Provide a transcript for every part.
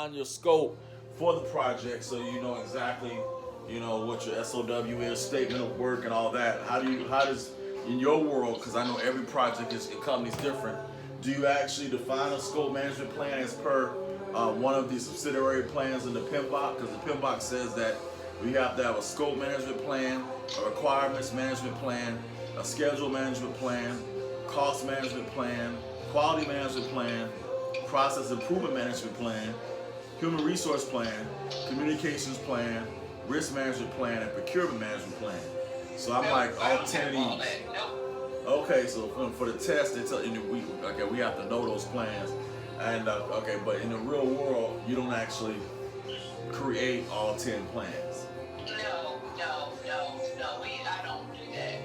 on your scope for the project so you know exactly what your SOW is, statement of work, and all that. How does in your world, because I know every project is company's different, do you actually define a scope management plan as per one of the subsidiary plans in the PMBOK? Because the PMBOK says that we have to have a scope management plan, a requirements management plan, a schedule management plan, cost management plan, quality management plan, process improvement management plan, human resource plan, communications plan, risk management plan, and procurement management plan. So I'm like, all 10 of these. Okay, so for the test, they tell you we have to know those plans, and okay, but in the real world, you don't actually create all 10 plans. No. I don't do that.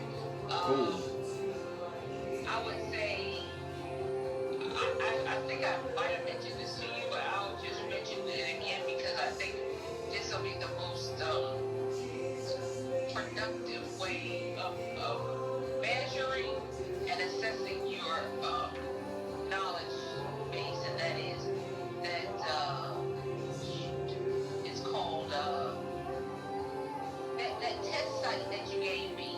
Cool. I would say, I think I might have mentioned this to you, but I'll just mention it again because I think this will be the most productive way of measuring and assessing your knowledge base, and that is that it's called that test site that you gave me.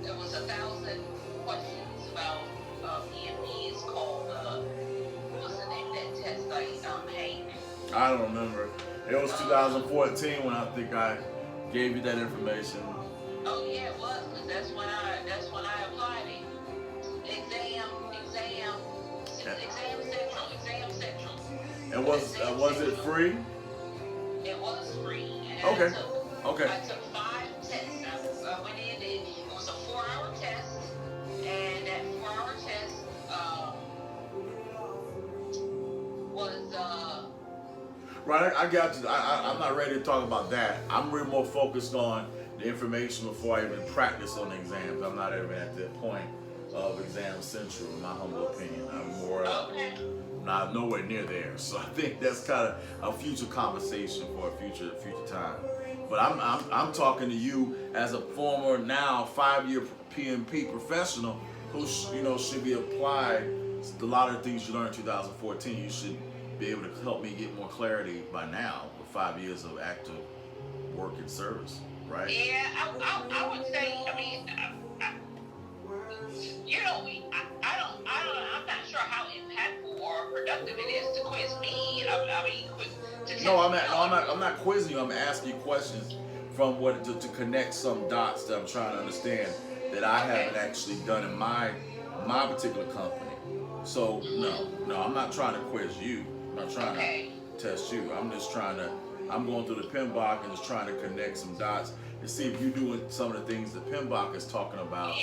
There was 1,000 questions about EMP. It's called what's the name of that test site? Hank. I don't remember. It was 2014 when I think I gave you that information. Oh yeah, it was, because that's when I applied it. Exam Central. And was it free? It was free. And Okay. Okay. I took 5 tests. I went in. It was a 4-hour test, and that 4-hour test was Right, I got you. I'm not ready to talk about that. I'm really more focused on the information before I even practice on the exams. I'm not even at that point of Exam Central, in my humble opinion. I'm more, okay. not nowhere near there. So I think that's kind of a future conversation for a future time. But I'm talking to you as a former now 5-year PMP professional who should be applied. A lot of the things you learned in 2014, you should be able to help me get more clarity by now with 5 years of active work and service, right? Yeah, I would say. I mean, I'm not sure how impactful or productive it is to quiz me. To test No, me. I'm not quizzing you. I'm asking you questions from what to connect some dots that I'm trying to understand that I haven't actually done in my particular company. So no, I'm not trying to quiz you. I'm not trying to test you. I'm going through the PMBOK and just trying to connect some dots to see if you're doing some of the things the PMBOK is talking about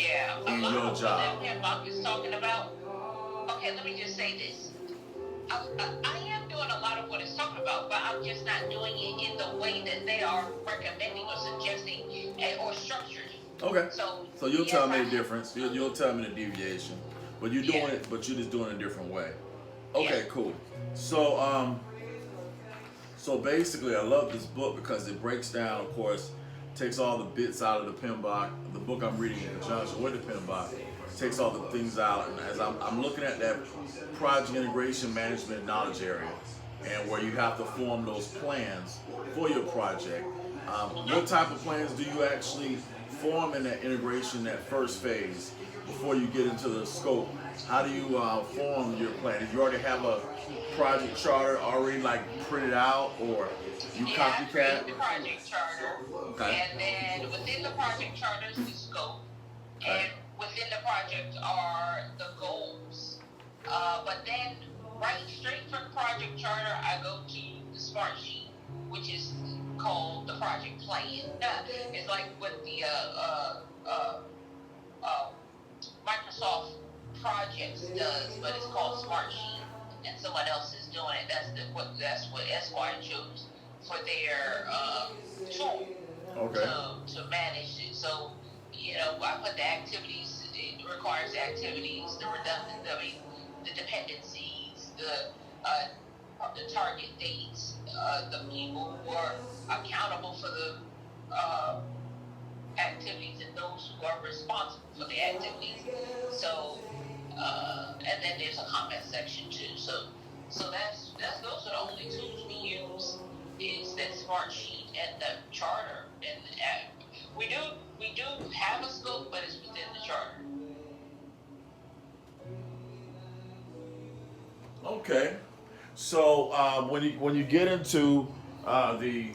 in your job. That PMBOK is talking about. Okay, let me just say this. I am doing a lot of what it's talking about, but I'm just not doing it in the way that they are recommending or suggesting or structured. Okay. So you'll tell me the difference. Uh-huh. You'll tell me the deviation, but you're doing it. But you're just doing it a different way. Okay, cool. So basically, I love this book because it breaks down, of course, takes all the bits out of the PMBOK. The book I'm reading in conjunction with the PMBOK takes all the things out, and as I'm looking at that project integration management knowledge area, and where you have to form those plans for your project. What type of plans do you actually form in that integration, that first phase, before you get into the scope? How do you form your plan? Do you already have a project charter already printed out, or you I copycat? created the project charter, Okay. and then within the project charter is the scope, and within the project are the goals. But then, right straight from the project charter, I go to the smart sheet, which is called the project plan. It's like what the Microsoft Projects does, but it's called Smart Sheet, and someone else is doing it. That's what SY chose for their tool to manage it. So I put the activities. It requires the activities, the the dependencies, the target dates, the people who are accountable for the activities, and those who are responsible for the activities. So, and then there's a comment section too. So that's those are the only tools we use. Is that smart sheet and the charter, and we do we do have a scope, but it's within the charter. Okay. So when you get into the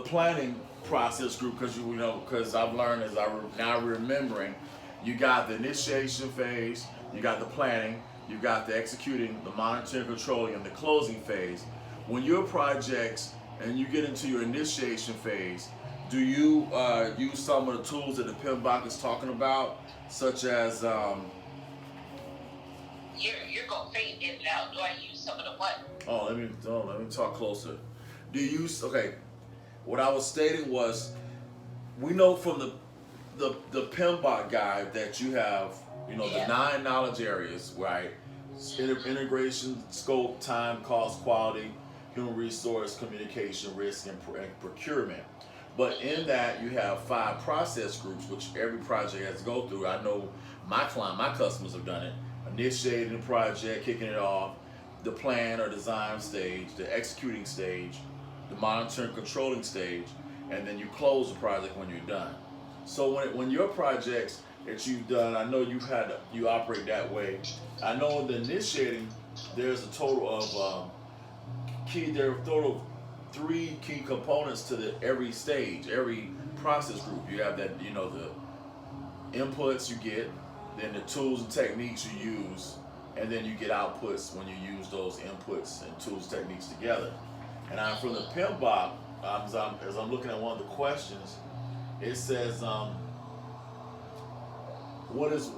planning process group, because because I've learned as now remembering, you got the initiation phase, you got the planning, you got the executing, the monitoring, controlling, and the closing phase. When your projects and you get into your initiation phase, do you use some of the tools that the PMBOK is talking about, such as You're gonna fade in and out. Do I use some of the what? let me talk closer. Do you use okay? What I was stating was, we know from the PMBOK guide that you have, the 9 knowledge areas, right? Integration, scope, time, cost, quality, human resource, communication, risk, and procurement. But in that, you have 5 process groups, which every project has to go through. I know my customers have done it. Initiating the project, kicking it off, the plan or design stage, the executing stage, the monitoring, controlling stage, and then you close the project when you're done. So when your projects that you've done, I know you operate that way. I know in the initiating, there's a total of there are a total of 3 key components to every stage, every process group. You have that, the inputs you get, then the tools and techniques you use, and then you get outputs when you use those inputs and tools and techniques together. And from the PMBOK, as I'm looking at one of the questions, it says, what is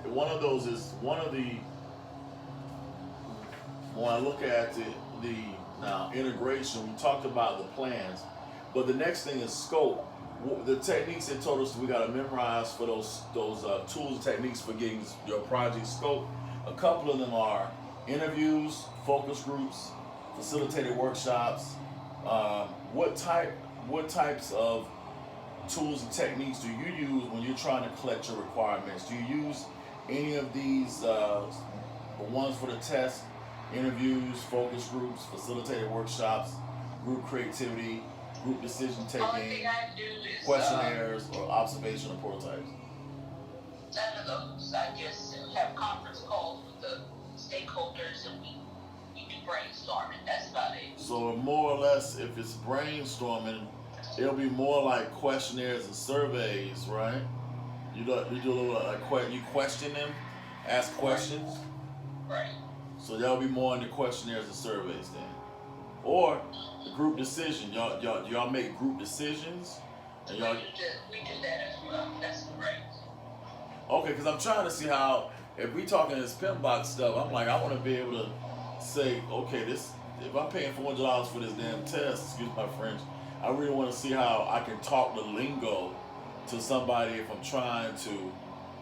one of those is one of the when I look at the now integration, we talked about the plans, but the next thing is scope. The techniques they told us we got to memorize for those tools and techniques for getting your project scope. A couple of them are interviews, focus groups, facilitated workshops. What types of tools and techniques do you use when you're trying to collect your requirements? Do you use any of these ones for the test? Interviews, focus groups, facilitated workshops, group creativity, group decision Only taking, thing I do is questionnaires, or observational prototypes? none of those. I just have conference calls with the stakeholders, and we do brainstorming. That's about it. So more or less, if it's brainstorming, it'll be more like questionnaires and surveys, right? You do a little you question them, ask questions. Right. So that'll be more in the questionnaires and surveys then. Or the group decision. Y'all make group decisions, and y'all. We do that as well. That's right. Okay, because I'm trying to see how, if we talking this PMBOK stuff, I'm like, I want to be able to say, okay, if I'm paying $400 for this damn test, excuse my French, I really want to see how I can talk the lingo to somebody if I'm trying to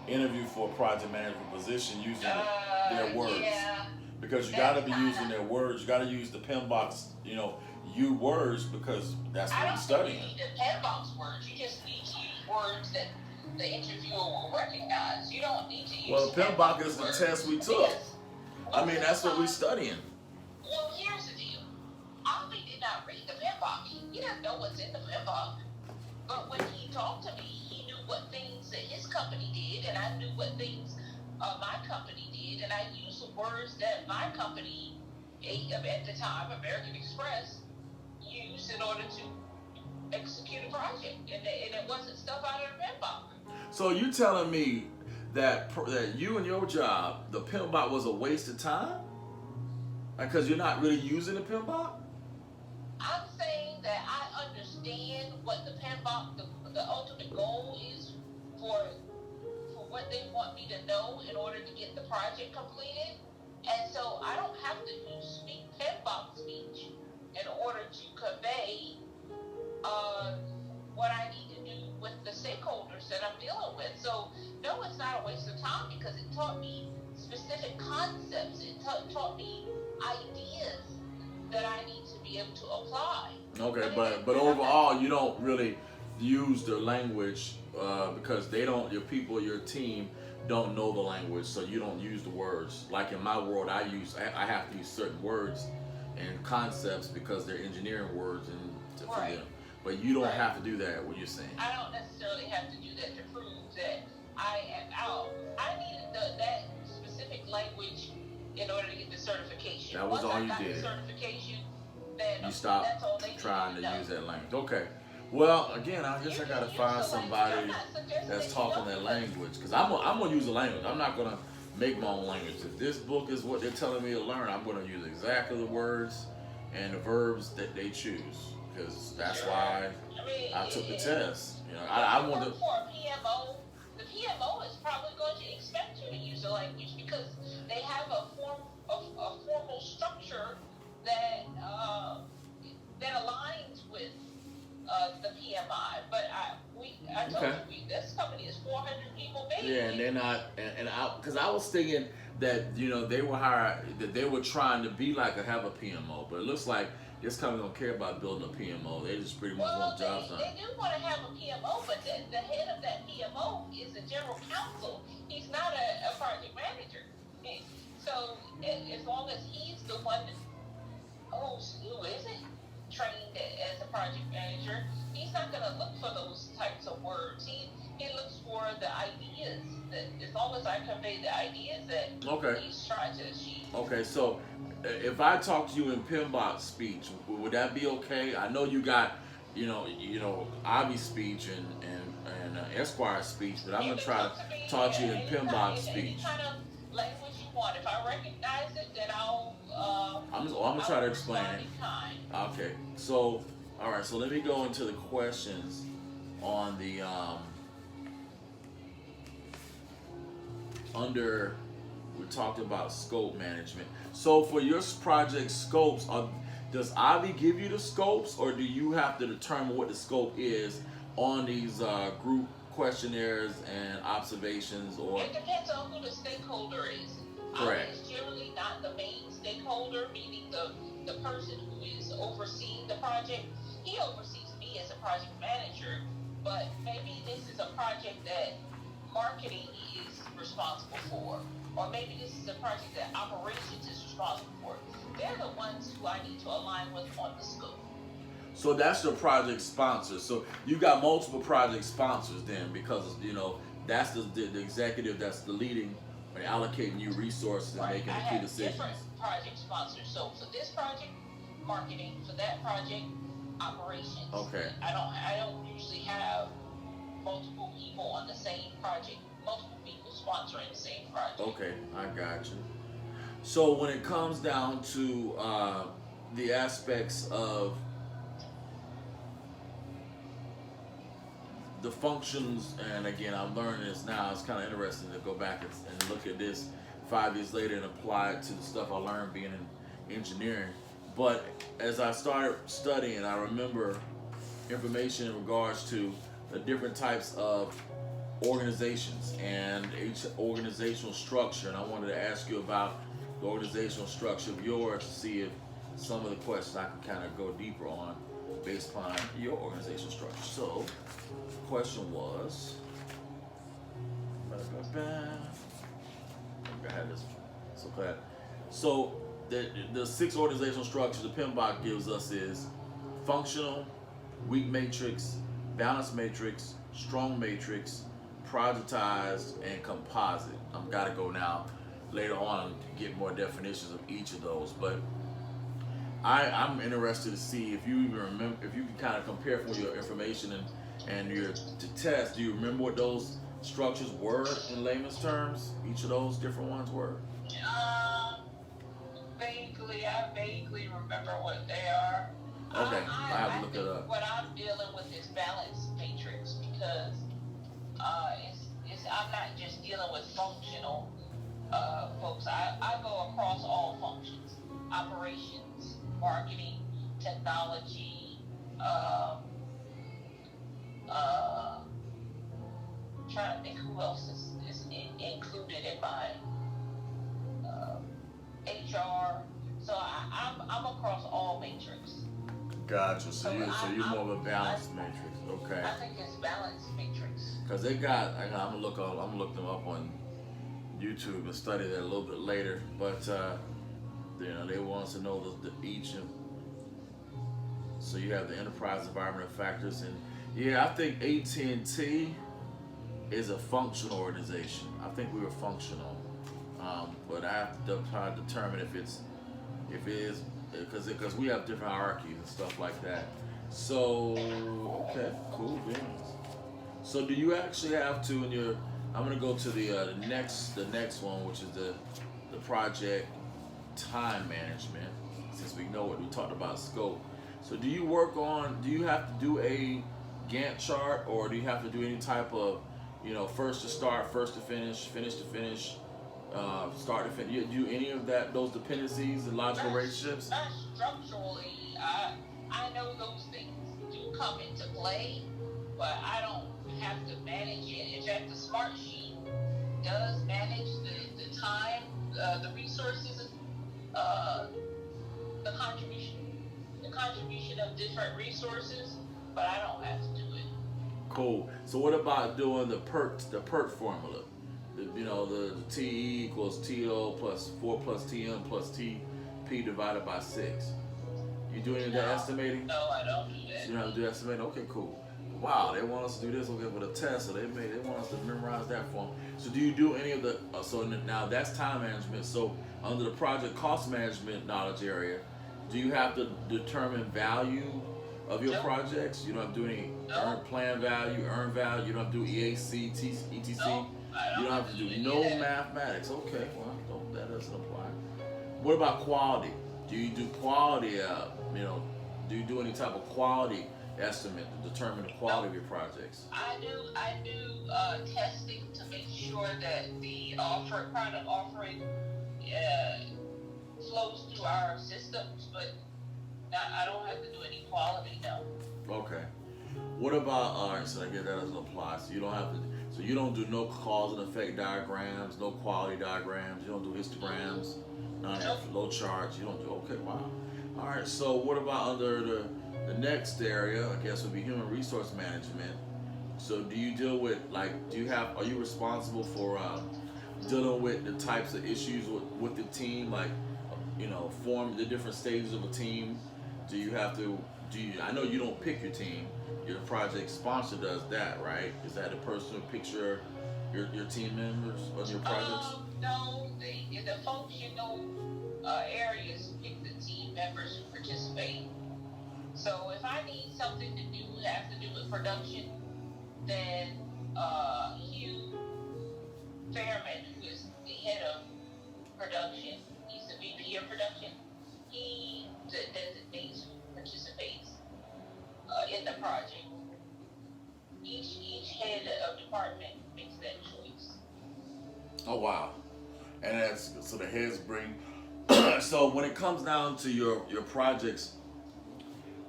interview for a project management position using their words. Yeah. Because you got to be using their words. You got to use the PMBOK's, you words, because that's what you're studying. I don't think you need the PMBOK's words. You just need to use words that the interviewer will recognize. You don't need to use. Well, the PMBOK is the test we took. I mean, that's what we're studying. Well, here's the deal. Ali did not read the PMBOK. He doesn't know what's in the PMBOK. But when he talked to me, he knew what things that his company did, and I knew what things my company did, and I used the words that my company, at the time, American Express, used in order to execute a project, and it wasn't stuff out of the PMBOK. So you telling me that you and your job, the PMBOK was a waste of time? Because you're not really using the PMBOK? I'm saying that I understand what the PMBOK, the ultimate goal is for what they want me to know in order to get the project completed. And so I don't have to speak PMBOK speech in order to convey what I need to do with the stakeholders that I'm dealing with. So no, it's not a waste of time because it taught me specific concepts. It taught me ideas that I need to be able to apply. Okay, but overall, you don't really use their language because your people, your team, don't know the language, so you don't use the words. Like in my world, I have to use certain words and concepts because they're engineering words and for Right. them. But you don't Right. have to do that. What you're saying? I don't necessarily have to do that to prove that I am out. I needed that specific language in order to get the certification. That was Once all I you got did. the certification, then You stop that's all they trying to need to know. use that language. Okay. Well, again, I guess You I gotta can use find the somebody language. I'm not suggesting that's that you talking don't, that but language because I'm gonna use the language. I'm not gonna make my own language. If this book is what they're telling me to learn, I'm gonna use exactly the words and the verbs that they choose because that's sure. why I mean, I took the it, test. You know, if I you want work to. for a PMO, the PMO is probably going to expect you to use the language because they have a formal structure that that aligns with the PMI. But I told Okay. you, this company is 400 people big. Yeah, and they're not, and I, because I was thinking that they were hired, that they were trying to be like have a PMO, but it looks like this company don't care about building a PMO. They just pretty much Well, want jobs done. they do want to have a PMO, but the head of that PMO is a general counsel. He's not a project manager. So as long as he's the one who isn't trained as a project manager, he's not going to look for those types of words. He looks for the ideas. That as long as I convey the ideas that Okay. he's trying to achieve. Okay, so if I talk to you in Pinbot speech, would that be okay? I know you got, Avi speech and Esquire speech, but I'm You gonna can try talk to me to talk to you in Pinbot in any speech. kind of language you want. If I recognize it, then I'm gonna try to explain respond it. in kind. Okay, so all right, so let me go into the questions on the under. We talked about scope management. So for your project scopes, does Avi give you the scopes, or do you have to determine what the scope is on these group questionnaires and observations? Or It depends on who the stakeholder is. correct? I is generally not the main stakeholder, meaning the person who is overseeing the project. He oversees me as a project manager, but maybe this is a project that marketing is responsible for, or maybe this is a project that operations is responsible for. They're the ones who I need to align with on the scope. So that's your project sponsor. So you got multiple project sponsors then, because that's the executive that's the leading and allocating you resources and Right. making I the key have decisions. different project sponsors. So for this project, marketing. For that project, operations. Okay. I don't usually have multiple people on the same project. Multiple people sponsoring the same project. Okay, I got you. So when it comes down to the aspects of the functions, and again, I'm learning this now. It's kind of interesting to go back and look at this 5 years later and apply it to the stuff I learned being in engineering. But as I started studying, I remember information in regards to the different types of organizations and each organizational structure. And I wanted to ask you about the organizational structure of yours to see if some of the questions I can kind of go deeper on based upon your organizational structure. So, the question was, I had this so glad. So the 6 organizational structures the PMBOK gives us is functional, weak matrix, balanced matrix, strong matrix, projectized, and composite. I've got to go now later on to get more definitions of each of those, but I'm interested to see if you even remember, if you can kind of compare from your information and your test. Do you remember what those structures were in layman's terms? Each of those different ones were. I vaguely remember what they are. Okay, I have to look it up. What I'm dealing with is balance matrix because I'm not just dealing with functional folks. I go across all functions: operations, marketing, technology. Trying to think who else is included in my HR. So I'm across all matrix. Gotcha. So you're more of a balanced matrix. Okay. I think it's balanced matrix. Cause they got, I'm gonna look them up on YouTube and study that a little bit later. But they want us to know the each. So you have the enterprise environmental factors, and yeah, I think AT&T is a functional organization. I think we were functional, but I have to try to determine if it is because we have different hierarchies and stuff like that. So okay, cool beans. So do you actually have to in your? I'm gonna go to the next one, which is the project time management. Since we know it, we talked about scope. So do you work on? Do you have to do a Gantt chart, or do you have to do any type of, first to start, first to finish to finish, start to finish? You do any of that? Those dependencies and logical relationships? Not structurally. I know those things do come into play, but I don't have to manage it. In fact, the smart sheet does manage the time, the resources, the contribution of different resources, but I don't have to do it. Cool. So what about doing the PERT formula? The TE equals TO plus 4 plus TM plus TP divided by 6. You do any of that estimating? No, I don't do that. So you don't have to do estimating? Okay, cool. Wow, they want us to do this with a test, so they want us to memorize that form. So do you do any of the? So now that's time management. So under the project cost management knowledge area, do you have to determine value of your projects? You don't have to do any plan value, earn value. You don't have to do EAC, ETC. No, You don't have to do no mathematics. Okay, well, that doesn't apply. What about quality? Do you do quality? Do you do any type of quality estimate to determine the quality of your projects? I do testing to make sure that the product offering flows through our systems, but I don't have to do any quality, no. Okay. What about so I guess that doesn't apply. So you don't have to. So you don't do no cause and effect diagrams, no quality diagrams. You don't do histograms, none of that flow charts. You don't do. Okay, wow. All right. So what about under the next area? I guess would be human resource management. So do you deal with are you responsible for dealing with the types of issues with the team, form the different stages of a team? Do you have to? I know you don't pick your team. Your project sponsor does that, right? Is that the person who picks your team members of your projects? No, the functional areas pick the team members who participate. So if I need something to do, have to do with production, then Hugh Fairman, who is the head of production, he's the VP of production, he designates who participates in the project. Each head of department makes that choice. Oh wow! And so the heads bring. So when it comes down to your projects,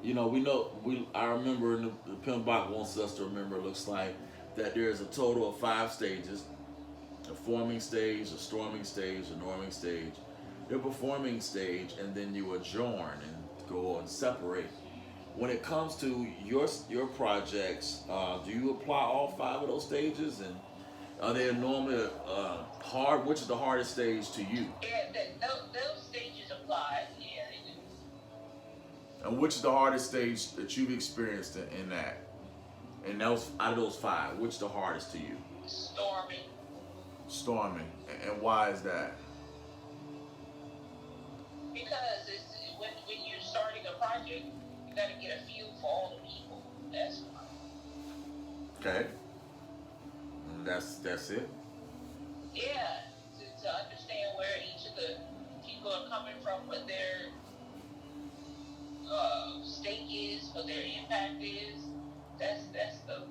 I remember the PMBOK wants us to remember. It looks like that there is a total of 5 stages: a forming stage, a storming stage, a norming stage, the performing stage, and then you adjourn and go and separate. When it comes to your projects, do you apply all 5 of those stages, and are they normally hard? Which is the hardest stage to you? Yeah, those stages apply. Yeah, they do. And which is the hardest stage that you've experienced in that? And those out of those 5, which is the hardest to you? Storming. Storming, and why is that? Because when you're starting a project, you got to get a feel for all the people. That's why. Okay. And that's it. Yeah, to understand where each of the people are coming from, what their stake is, what their impact is. That's the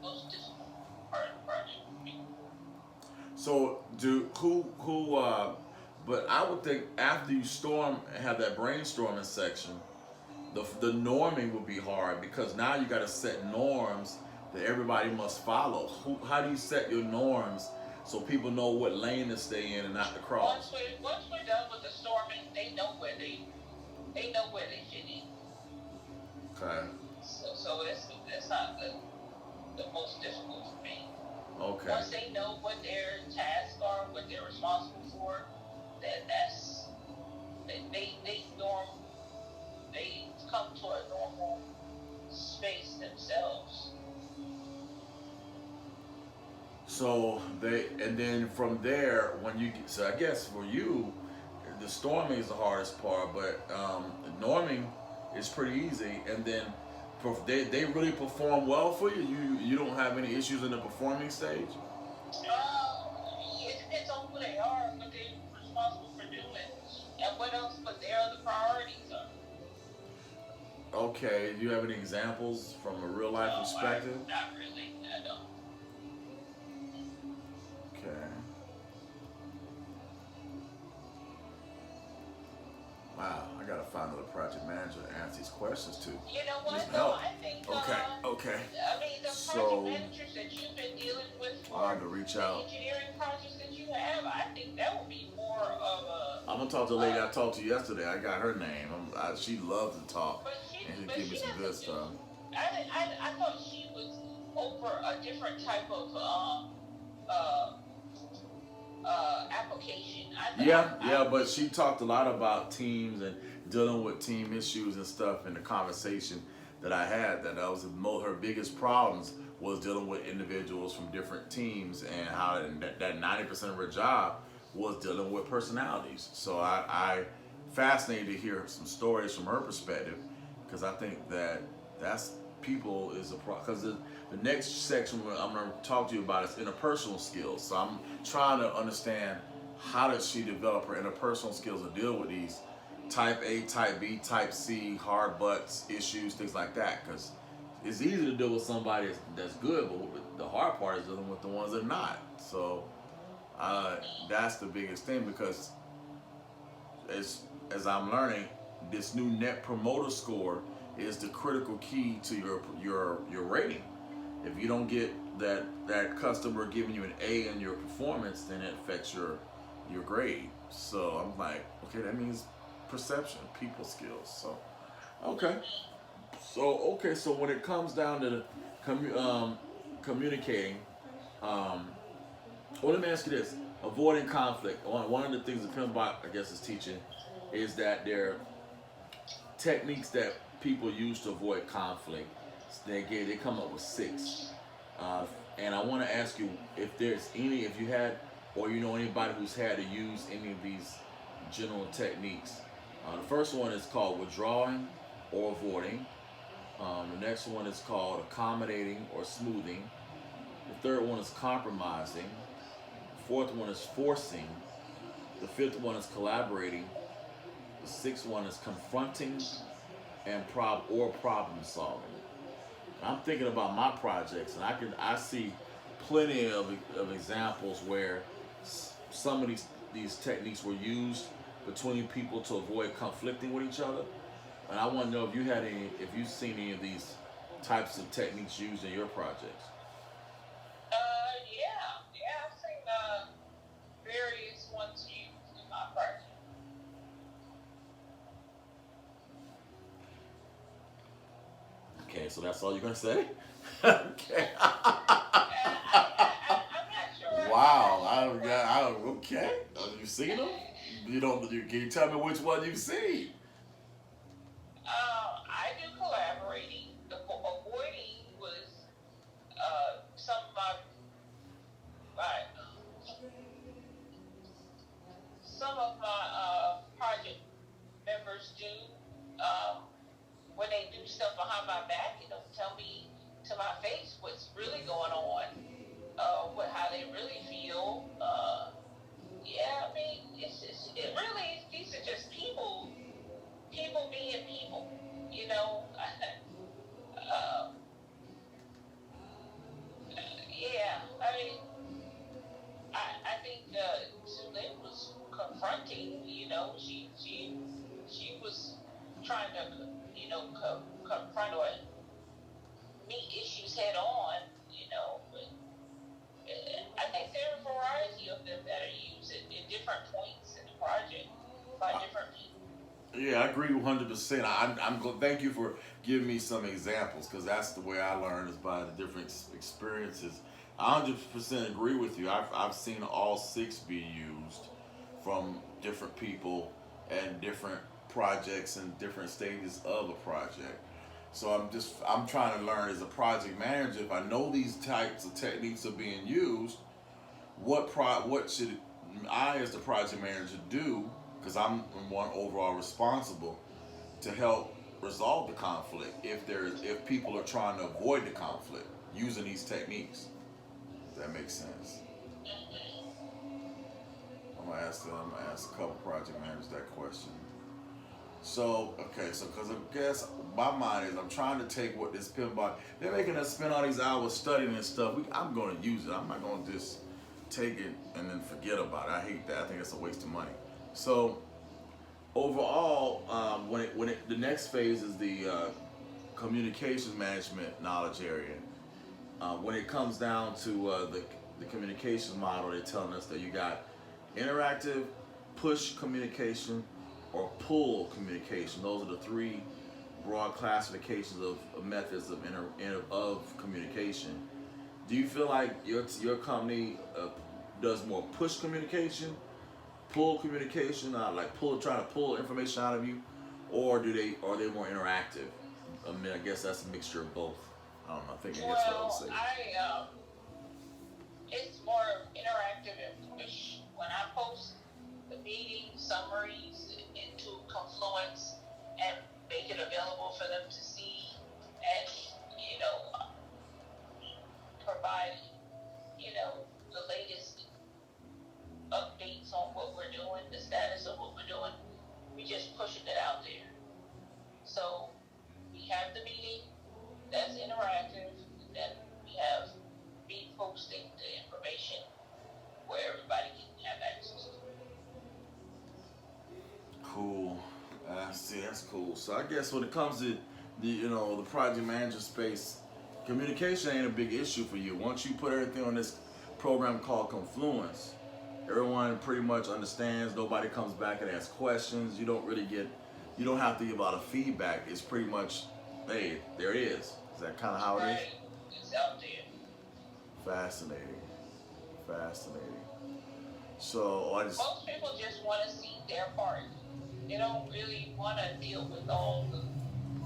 most difficult part of the project for me. So but I would think after you have that brainstorming section, the norming would be hard, because now you got to set norms that everybody must follow. How do you set your norms so people know what lane to stay in and not to cross? Once we're done with the storming, they know where they fit in. Okay. So that's not the most difficult for me. Okay. Once they know what their tasks are, what they're responsible for, that's they norm they come to a normal space themselves. So they, and then from there, when you get, so I guess for you, the storming is the hardest part, but the norming is pretty easy. And then they really perform well for you. You don't have any issues in the performing stage. It depends on who they are, what they're responsible for doing, and what their other priorities are. Okay. Do you have any examples from a real life No, perspective? not really. I don't. Okay. Wow. I gotta find another project manager to answer these questions to. You know Need what? some Though help. I think. Okay. Okay. I mean, the project So managers that you've been dealing with I'll for have to reach the out. engineering projects that you have, I think that would be more of a. I'm gonna talk to the lady I talked to yesterday. I got her name. She loves to talk, But she, and she'll but give me she some good doesn't do. stuff. I thought she was over a different type of uh, application. Yeah, yeah, but she talked a lot about teams and dealing with team issues and stuff in the conversation that I had. Her biggest problems was dealing with individuals from different teams and how that 90% of her job was dealing with personalities. So I fascinated to hear some stories from her perspective because I think that's people is a because the next section I'm going to talk to you about is interpersonal skills. So I'm trying to understand how does she develop her interpersonal skills to deal with these type A, type B, type C, hard butts, issues, things like that. Because it's easy to deal with somebody that's good, but the hard part is dealing with the ones that are not. So that's the biggest thing because as I'm learning, this new net promoter score is the critical key to your rating. If you don't get that customer giving you an A in your performance, then it affects your grade. So I'm like, okay, that means perception, people skills. So okay, so when it comes down to the communicating, well, let me ask you this: avoiding conflict. One of the things that Pimbot, I guess, is teaching is that there are techniques that people use to avoid conflict. They come up with 6, and I want to ask you if you had or you know anybody who's had to use any of these general techniques. The first one is called withdrawing or avoiding. The next one is called accommodating or smoothing. The third one is compromising. The fourth one is forcing. The fifth one is collaborating. The sixth one is confronting and problem solving. I'm thinking about my projects, and I see plenty of examples where some of these techniques were used between people to avoid conflicting with each other. And I want to know if you've seen any of these types of techniques used in your projects. Yeah, I've seen various ones used in my project. Okay, so that's all you're gonna say? Okay. I'm not sure. Wow. I don't. Okay. Have you seen them? You don't. Can you tell me which one you've seen? I do collaborating. The avoiding was some of my some of my project members do. When they do stuff behind my back, it don't tell me to my face what's really going on, how they really feel. Yeah, I mean, it really these are just people being people, you know. uh, yeah, I mean, I think Zulin was confronting. You know, she was trying to, confront or meet issues head on. You know, but I think there are a variety of them that are used at different points in the project by different people. Yeah, I agree 100%. Thank you for giving me some examples because that's the way I learn is by the different experiences I 100% agree with you. I've seen all six be used from different people and different projects and different stages of a project. So I'm trying to learn as a project manager, if I know these types of techniques are being used, what should I as the project manager do? Because I'm one overall responsible to help resolve the conflict if people are trying to avoid the conflict using these techniques. If that makes sense. I'm gonna ask a couple project managers that question. So okay, so because I guess my mind is I'm trying to take what this pinball they're making us spend all these hours studying and stuff. I'm going to use it. I'm not going to just take it and then forget about it. I hate that. I think it's a waste of money. So overall, the next phase is the communications management knowledge area. When it comes down to the communications model, they're telling us that you got interactive, push communication, or pull communication. Those are the three broad classifications of methods of communication. Do you feel like your company does more push communication, pull communication, like trying to pull information out of you, or are they more interactive? I mean, I guess that's a mixture of both. I don't know. I think I guess what I would say. It's more interactive and push. When I post the meeting summaries into Confluence and make it available for them to see, and provide the latest updates on what we're doing, the status of what we're doing. We just pushing it out there. So we have the meeting that's interactive, and then we have me posting the information where everybody can have access to. Cool. See, that's cool. So I guess when it comes to the project manager space, communication ain't a big issue for you. Once you put everything on this program called Confluence, everyone pretty much understands. Nobody comes back and asks questions. You don't have to give a lot of feedback. It's pretty much, hey, there it is. Is that kind of how it is? It's out there. Fascinating. So most people just want to see their part. They don't really want to deal with all the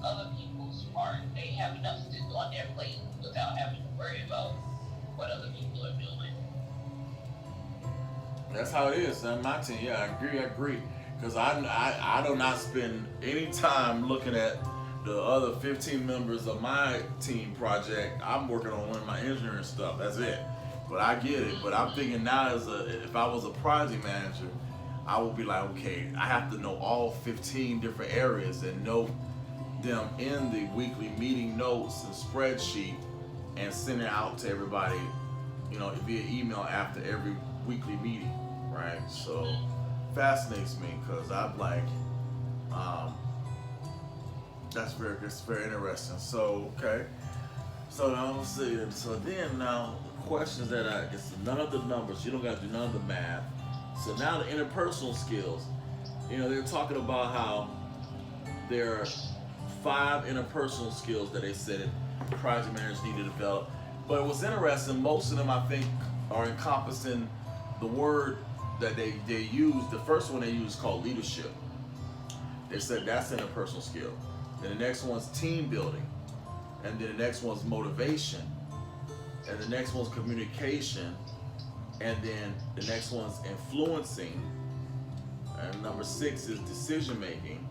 other people's part. They have enough to do on their plate without having to worry about what other people are doing. That's how it is on my team. Yeah, I agree. Because I do not spend any time looking at the other 15 members of my team project. I'm working on one of my engineering stuff. That's it. But I get it. But I'm thinking now, if I was a project manager, I would be like, okay, I have to know all 15 different areas and know them in the weekly meeting notes and spreadsheet and send it out to everybody, via email after every weekly meeting, right? So fascinates me because I'm like, that's very interesting. So okay, so now let's see. So then now questions that I guess none of the numbers. You don't got to do none of the math. So now the interpersonal skills. They're talking about how there are 5 interpersonal skills that they said project managers need to develop. But what's interesting, most of them I think are encompassing the word that they use. The first one they use is called leadership. They said that's an interpersonal skill. Then the next one's team building. And then the next one's motivation. And the next one's communication. And then the next one's influencing. And number 6 is decision making.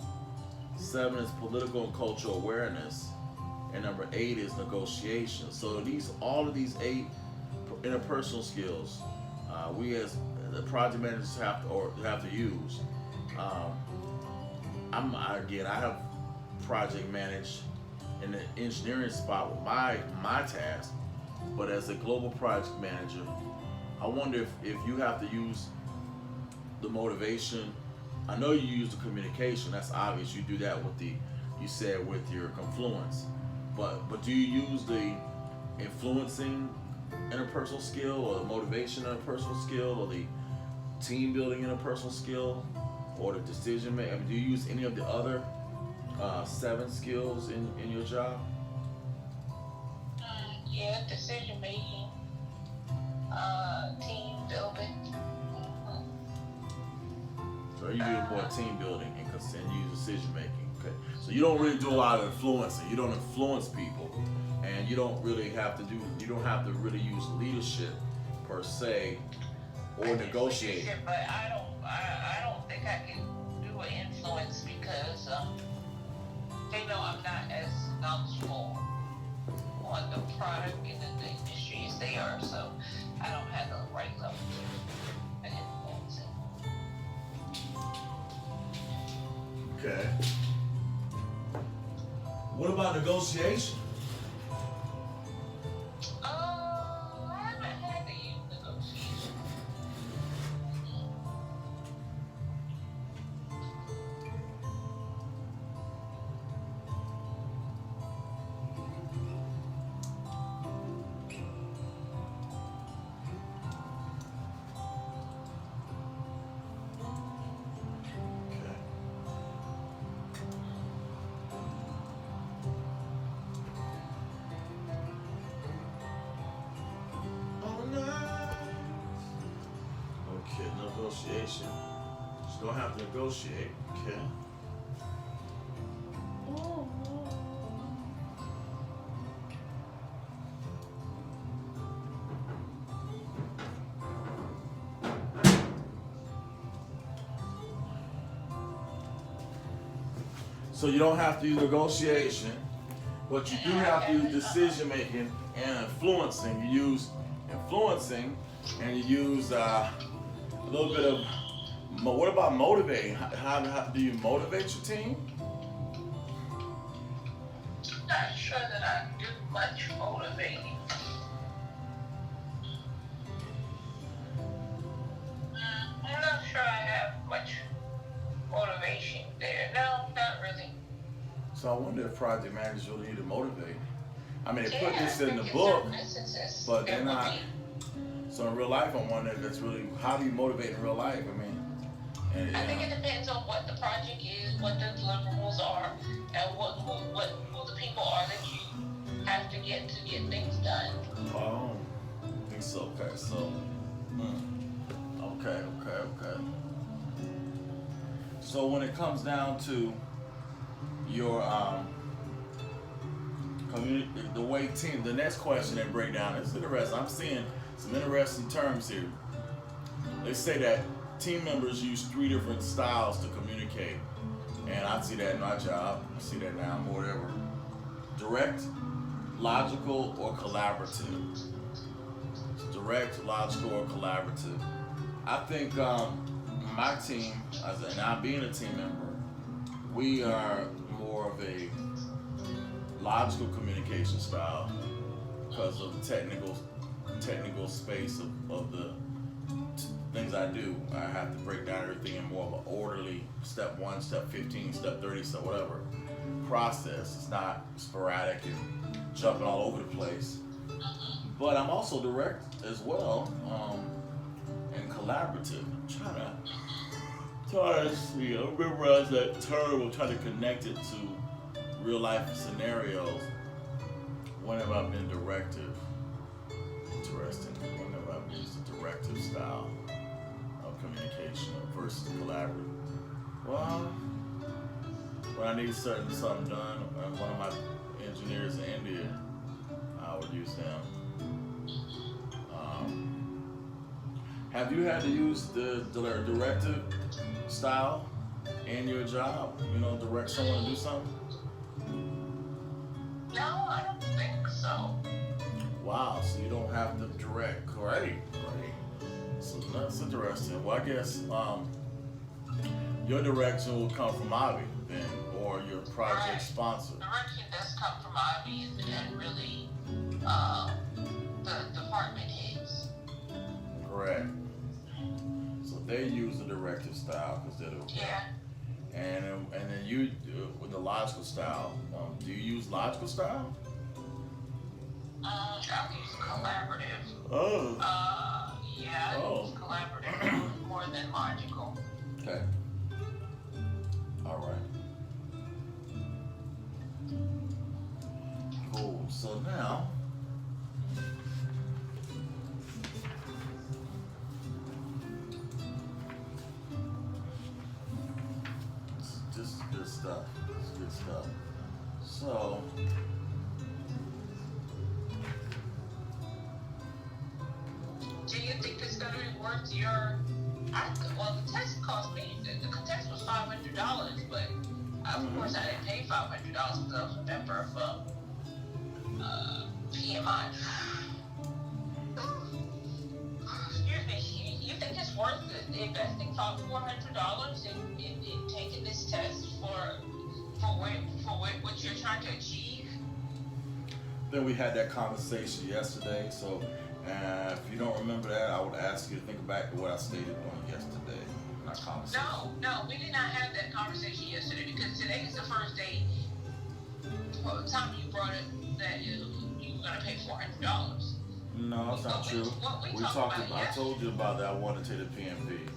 7 is political and cultural awareness. And number 8 is negotiation. So all of these 8 interpersonal skills, we as the project managers have to use. I have project managed in the engineering spot with my task, but as a global project manager, I wonder if you have to use the motivation. I know you use the communication. That's obvious. You do that with with your Confluence. But do you use the influencing interpersonal skill, or the motivation interpersonal skill, or the team building interpersonal skill, or the decision making? Do you use any of the other 7 skills in your job? Yeah, decision making. Team building. Mhm. So you do more team building and use decision making. Okay. So you don't really do a lot of influencing. You don't influence people, and you don't really have to do. You don't have to really use leadership per se or negotiate. Leadership, but I don't think I can do an influence because they know I'm not as knowledgeable on the product and in the industry as they are, so I don't have the right level to influence it. Okay. What about negotiation? I haven't had to use negotiation. Okay. Oh, nice. Okay, negotiation. Just don't have to negotiate. Okay. So you don't have to use negotiation, but you do have to use decision making and influencing. You use influencing, and you use a little bit of. What about motivating? How do you motivate your team? Not sure that I do much motivating. I'm not sure I have much motivation there. No, not really. So I wonder if project managers really need to motivate. I mean, they put Yeah, this I in the think book, certain instances, but they're there will not. be. So in real life, I'm wondering if it's really how do you motivate in real life? I mean, and I think it depends on what the project is, what the deliverables are, and who the people are that you have to get things done. oh, I think so. Okay, so, okay. So when it comes down to your community, the way team, the next question they break down is interesting. I'm seeing some interesting terms here. They say that team members use 3 different styles to communicate, and I see that in my job. I see that now more than ever. Direct, logical, or collaborative. Direct, logical, or collaborative. I think my team, and I being a team member, we are more of a logical communication style because of the technical space of the things I do. I have to break down everything in more of an orderly step 1, step 15, step 30, so whatever process. It's not sporadic and jumping all over the place. But I'm also direct as well, and collaborative. I'm trying to see, I memorize that term. I'm trying to connect it to real life scenarios. Whenever I've been directive, interesting. Whenever I've used a directive style of communication versus collaborative. Well, when I need something done, one of my engineers in India, I would use them. Have you had to use the directive style in your job? You know, direct someone to do something? No, I don't think so. Wow, so you don't have to direct. Great. So that's interesting. Well, I guess your direction will come from Avi then, or your project Right. sponsor. Direction does come from Ivy and really the department heads. Correct. So they use the directive style because they're the Yeah. and then you with the logical style. Do you use logical style? I'll use collaborative. Oh. Yeah, I use collaborative more than logical. Okay. All right. Cool. So now stuff. It's good stuff. So, do you think it's going to be worth your? Well, the test cost me. The test was $500, but of course I didn't pay $500 because I was a member of PMI. Excuse me. You think it's worth investing $400 in taking this test for what you're trying to achieve? then we had that conversation yesterday. So, if you don't remember that, I would ask you to think back to what I stated on yesterday in our conversation. No, we did not have that conversation yesterday because today is the first day. Well, the time you brought it that you were gonna pay $400. No, that's not true. We talked about. I told you about that. I wanted to take the PMP,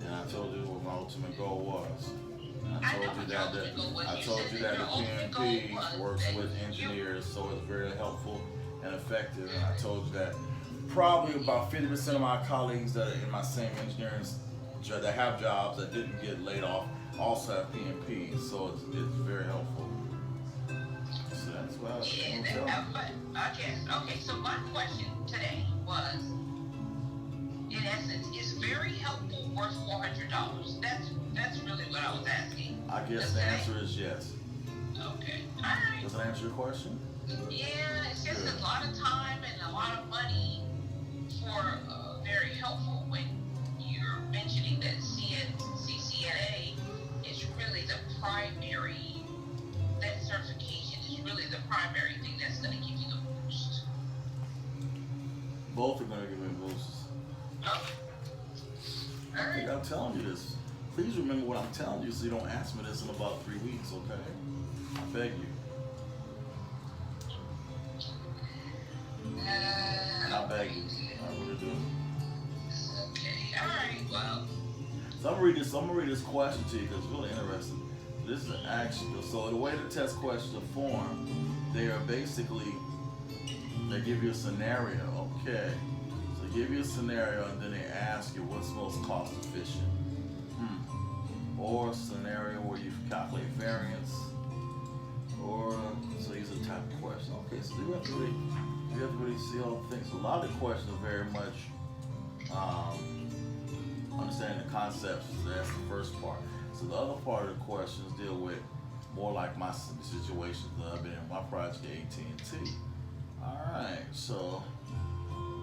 and I told you what my ultimate goal was. I told you that the PMP works with engineers, so it's very helpful and effective. And I told you that probably about 50% of my colleagues that are in my same engineering that have jobs that didn't get laid off also have PMP, so it's very helpful. So that's what I was going to tell you. Okay, so my question today was, in essence, is very helpful worth $400? That's really what I was asking. I guess the answer is yes. Okay, all right. Does that answer your question? Yeah, it's just a lot of time and a lot of money for very helpful when you're mentioning that CCNA is really the primary, that certification is really the primary thing that's going to give you the boost. Both are going to give me boosts. Oh. All right. I'm telling you this. Please remember what I'm telling you so you don't ask me this in about 3 weeks, okay? I beg you. And I beg you. I really do. Okay, alright, well. So I'm gonna read this question to you because it's really interesting. This is an action. So the way the test questions are formed, they are basically, they give you a scenario, okay? So they give you a scenario and then they ask you what's most cost efficient. Or a scenario where you calculate variance, or so these are the type of questions. Okay, so you have to really see all the things. So a lot of the questions are very much understanding the concepts. So that's the first part. So the other part of the questions deal with more like my situations that I've been in my project at AT&T. All right, so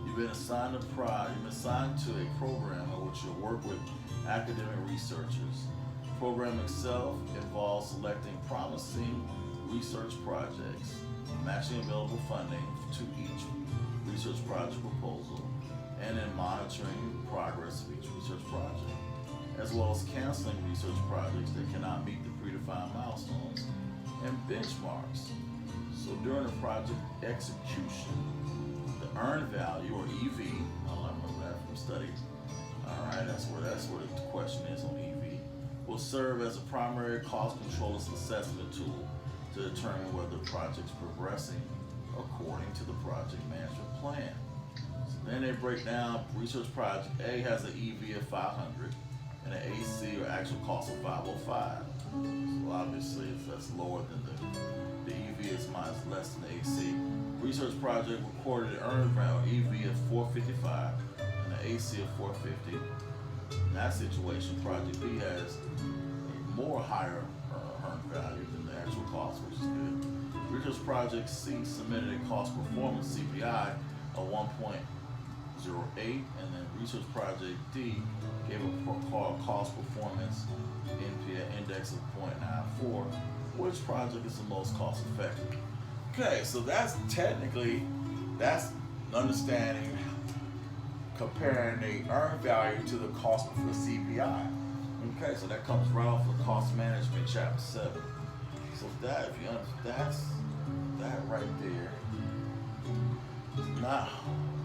you've been assigned to a program in which you'll work with academic researchers. The program itself involves selecting promising research projects, matching available funding to each research project proposal, and then monitoring progress of each research project, as well as canceling research projects that cannot meet the predefined milestones and benchmarks. So during the project execution, the earned value, or EV, I remember that from studies. All right, that's where the question is on EV. Will serve as a primary cost controllers assessment tool to determine whether the project's progressing according to the project management plan. So then they break down research project A has an EV of 500 and an AC, or actual cost, of 505. So obviously if that's lower than the EV is less than the AC. Research project recorded an earned value EV of 455 and an AC of 450. In that situation, project B has a more higher earned value than the actual cost, which is good. Research project C submitted a cost performance CPI of 1.08, and then research project D gave a cost performance index of 0.94. Which project is the most cost effective? Okay, so that's understanding, comparing the earned value to the cost for CPI. Okay, so that comes right off of cost management, chapter 7. So that, if you understand, that right there, now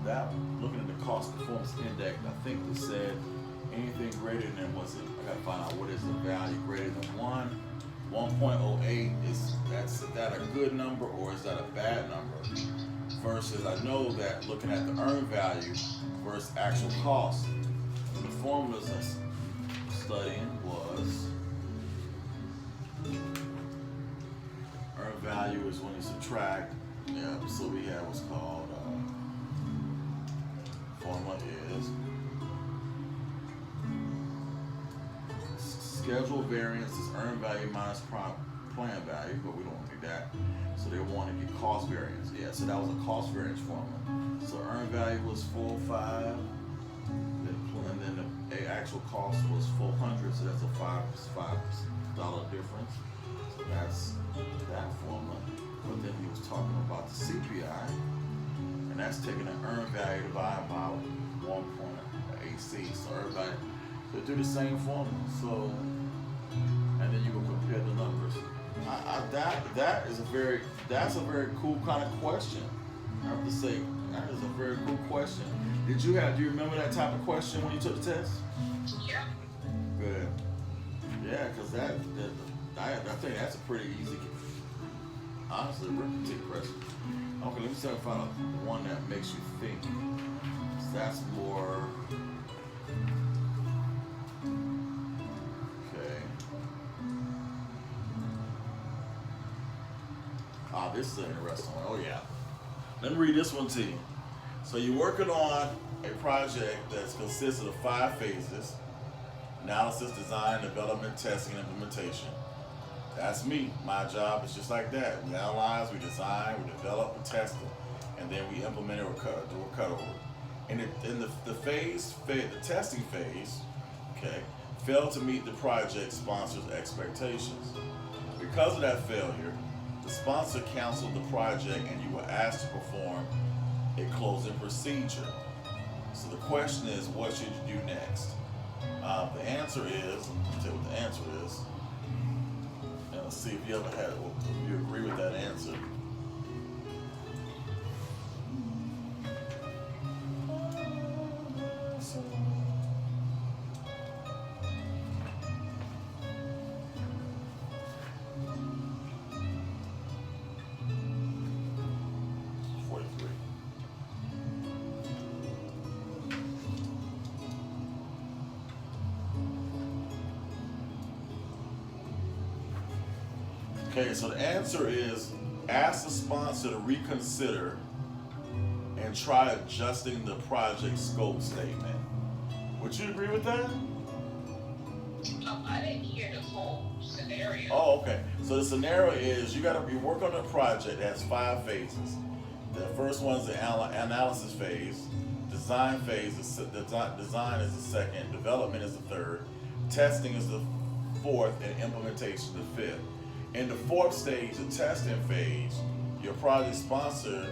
that looking at the cost performance index, I think they said anything greater than, I gotta find out what is the value greater than 1.08 is that a good number or is that a bad number? Versus I know that looking at the earned value versus actual cost, the formulas I'm studying was value is when you subtract. Yeah, so we have what's called formula is schedule variance is earned value minus plan value, but we don't need that. So they want to get cost variance. Yeah, so that was a cost variance formula. So earned value was 405, and then the actual cost was 400. So that's a $5 difference. So that's that formula. But then he was talking about the CPI, and that's taking the earned value divided by 1.AC. So everybody, they do the same formula. So, and then you will compare the numbers. That's a very cool kind of question. I have to say, that is a very cool question. Do you remember that type of question when you took the test? Yeah. Good. Yeah, because I think that's a pretty easy, honestly, arithmetic question. Okay, let me see if I find one that makes you think. That's more. Okay. This is an interesting one. Oh yeah. Let me read this one to you. So you're working on a project that consists of 5 phases: analysis, design, development, testing, and implementation. That's me. My job is just like that. We analyze, we design, we develop, we test it, and then we implement it or do a cutover. And in the testing phase, okay, failed to meet the project sponsor's expectations. Because of that failure, the sponsor canceled the project and you were asked to perform a closing procedure. So the question is, what should you do next? The answer is, I'll tell you what the answer is, and let's see if you ever had, if you agree with that answer. Okay, so the answer is ask the sponsor to reconsider and try adjusting the project scope statement. Would you agree with that? I didn't hear the full scenario. Oh, okay. So the scenario is you work on a project that has 5 phases. The first one is the analysis phase. Design phase is design is the second. Development is the third. Testing is the fourth, and implementation the fifth. In the 4th stage, the testing phase, your project sponsor,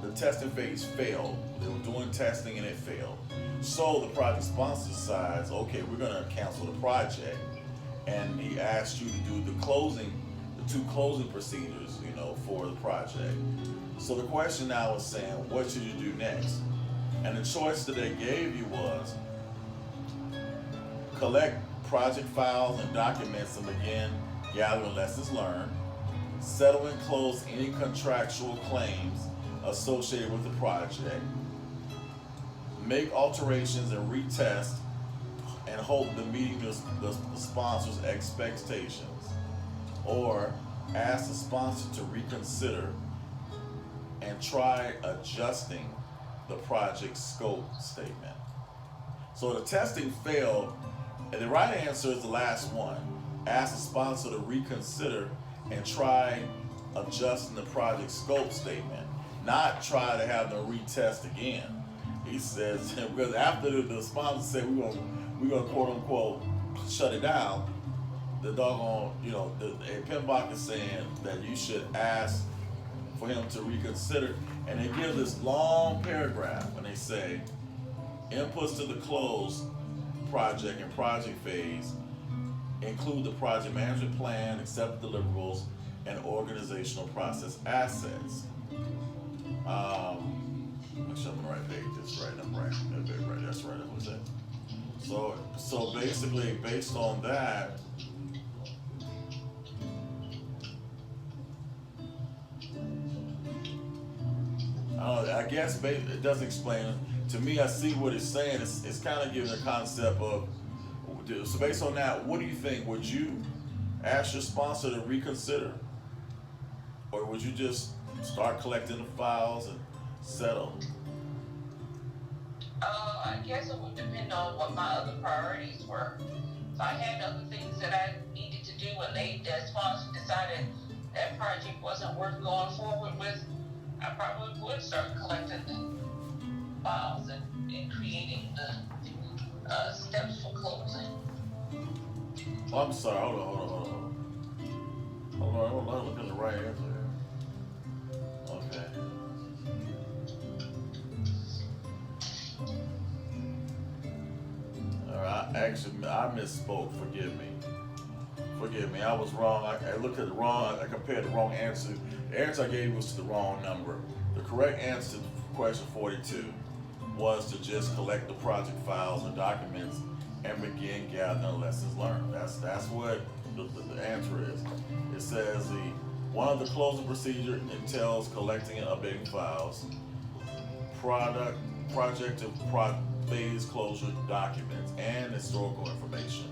the testing phase failed. They were doing testing and it failed. So the project sponsor decides, okay, we're gonna cancel the project. And he asked you to do the 2 closing procedures, for the project. So the question now is saying, what should you do next? And the choice that they gave you was collect project files and documents and begin gathering lessons learned, settle and close any contractual claims associated with the project, make alterations and retest, and hope to meeting the sponsor's expectations, or ask the sponsor to reconsider and try adjusting the project scope statement. So the testing failed, and the right answer is the last one. Ask the sponsor to reconsider and try adjusting the project scope statement, not try to have them retest again. He says, because after the sponsor said we're gonna quote unquote shut it down, the doggone, PMBOK is saying that you should ask for him to reconsider, and they give this long paragraph, and they say, inputs to the close project and project phase include the project management plan, accepted deliverables, and organizational process assets. Make sure I'm on the right page. That's right. I'm right. That's right. That's what it said. So basically, based on that, I guess it doesn't explain it. To me, I see what it's saying. It's kind of giving a concept of. So based on that, what do you think? Would you ask your sponsor to reconsider? or would you just start collecting the files and settle? I guess it would depend on what my other priorities were. If I had other things that I needed to do and that sponsor decided that project wasn't worth going forward with, I probably would start collecting the files and creating the steps for closing. Oh, I'm sorry. Hold on. Look at the right answer here. Okay. All right. Actually, I misspoke. Forgive me. I was wrong. I looked at the wrong. I compared the wrong answer. The answer I gave was to the wrong number. The correct answer to question 42 was to just collect the project files and documents and begin gathering lessons learned. That's what the answer is. It says one of the closing procedure entails collecting and updating files, project phase closure documents, and historical information.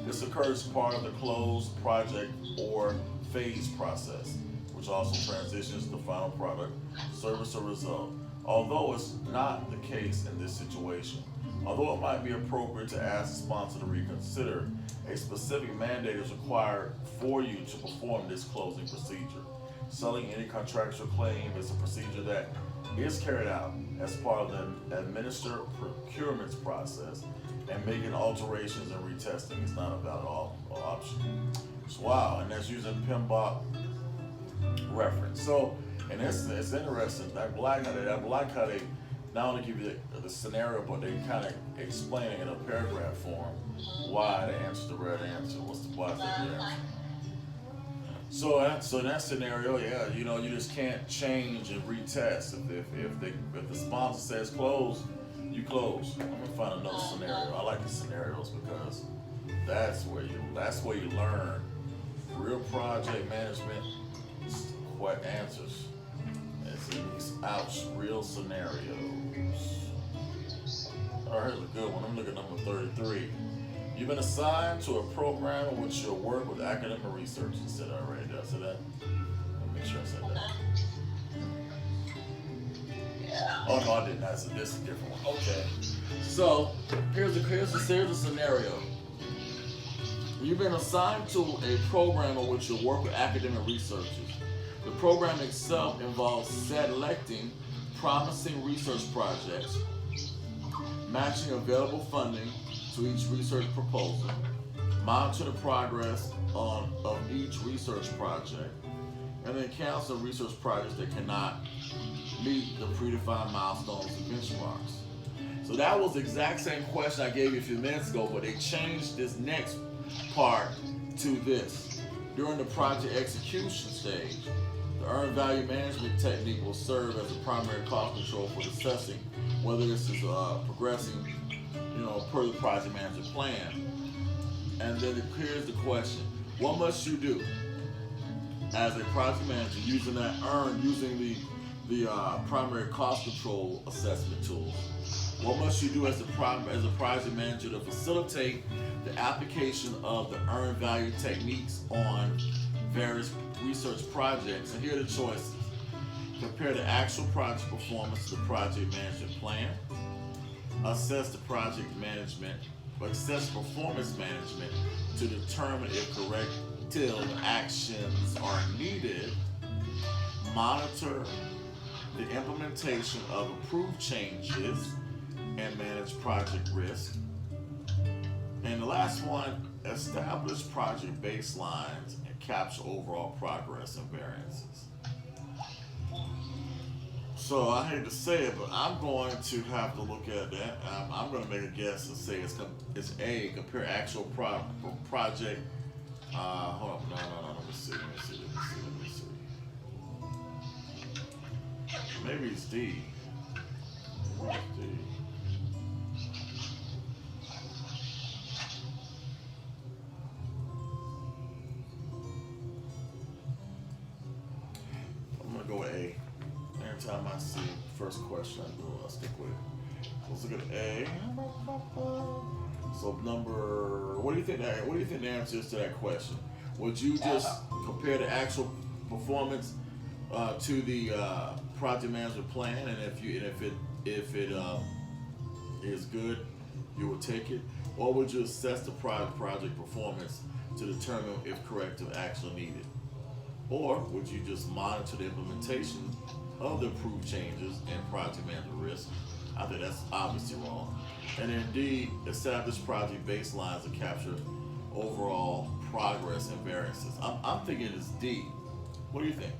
This occurs as part of the closed project or phase process, which also transitions to the final product, service, or result. Although it's not the case in this situation, although it might be appropriate to ask the sponsor to reconsider, a specific mandate is required for you to perform this closing procedure. Selling any contractual claim is a procedure that is carried out as part of the administered procurement process, and making alterations and retesting is not a valid option. So, wow, and that's using PMBOK reference. So, and it's interesting. I like how they not only give you the scenario, but they kind of explain it in a paragraph form why the answer's the right answer. Why is the good answer? So in that scenario, yeah, you just can't change and retest. If the sponsor says close, you close. I'm gonna find another scenario. I like the scenarios because that's where you learn real project management. What answers? It's in these real scenarios. All right, here's a good one. I'm looking at number 33. You've been assigned to a program in which you'll work with academic research. You said already. Did I say that? Let me make sure I said that. Yeah. Oh no, I didn't. This is a different one. Okay. So here's a scenario. You've been assigned to a program in which you'll work with academic researchers. The program itself involves selecting promising research projects, matching available funding to each research proposal, monitor the progress of each research project, and then cancel research projects that cannot meet the predefined milestones and benchmarks. So that was the exact same question I gave you a few minutes ago, but they changed this next part to this. During the project execution stage, the earned value management technique will serve as a primary cost control for assessing whether this is progressing, per the project management plan. And then here's the question: what must you do as a project manager using the primary cost control assessment tools? What must you do as a project manager to facilitate the application of the earned value techniques on various research projects? And here are the choices. Compare the actual project performance to the project management plan. Assess performance management to determine if corrective actions are needed. Monitor the implementation of approved changes and manage project risk. And the last one, establish project baselines and capture overall progress and variances. So I hate to say it, but I'm going to have to look at that. I'm going to make a guess and say it's A, compare actual project. Hold on, no. Let me see. Maybe it's D. I'm gonna go with A. Every time I see first question, I'll stick with it. So let's look at A. So what do you think the answer is to that question? Would you just compare the actual performance to the project management plan, and if it is good, you will take it, or would you assess the project performance to determine if corrective action needed, or would you just monitor the implementation of the approved changes and project management risk? I think that's obviously wrong. And then D, establish project baselines to capture overall progress and variances. I'm thinking it's D. What do you think?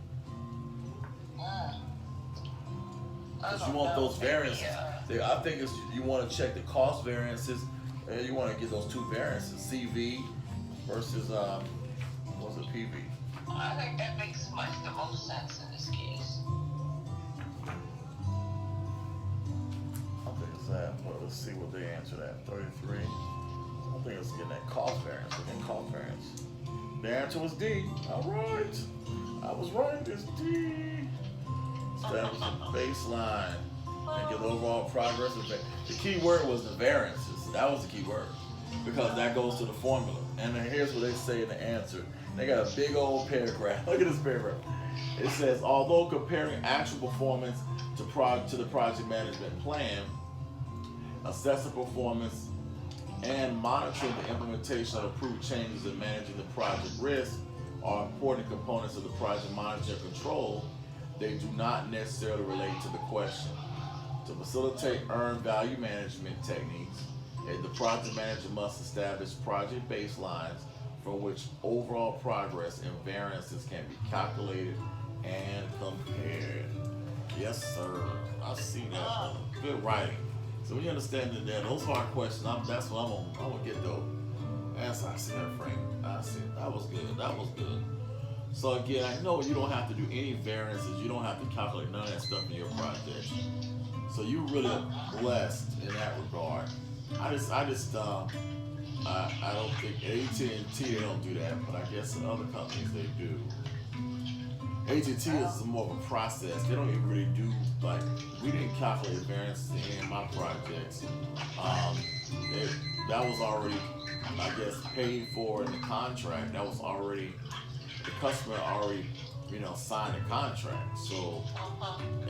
Because you want those variances. I think it's, you want to check the cost variances, and you want to get those two variances, CV versus what's it, PV? I think that makes the most sense in this case. I think it's that. Well, let's see what they answer that. 33. I think it's getting that cost variance. We're getting cost variance. The answer was D. All right. I was right. It's D. Establish a baseline and get overall progress. The key word was the variances. That was the key word, because that goes to the formula. And then here's what they say in the answer. They got a big old paragraph. Look at this paragraph. It says, although comparing actual performance to the project management plan, assessing performance, and monitoring the implementation of approved changes and managing the project risk are important components of the project monitoring control, they do not necessarily relate to the question. To facilitate earned value management techniques, the project manager must establish project baselines from which overall progress and variances can be calculated and compared. Yes, sir. I see that. Good writing. So when you understand that those hard questions, that's what I'm gonna get though. As I see that, Frank. I see. That was good. That was good. So again, I know you don't have to do any variances. You don't have to calculate none of that stuff in your project. So you really blessed in that regard. I don't think AT&T, they don't do that, but I guess in other companies they do. AT&T is more of a process. They don't even really do, like, we didn't calculate variances in any of my projects. That was already, I guess, paid for in the contract. That was already, the customer already, signed the contract. So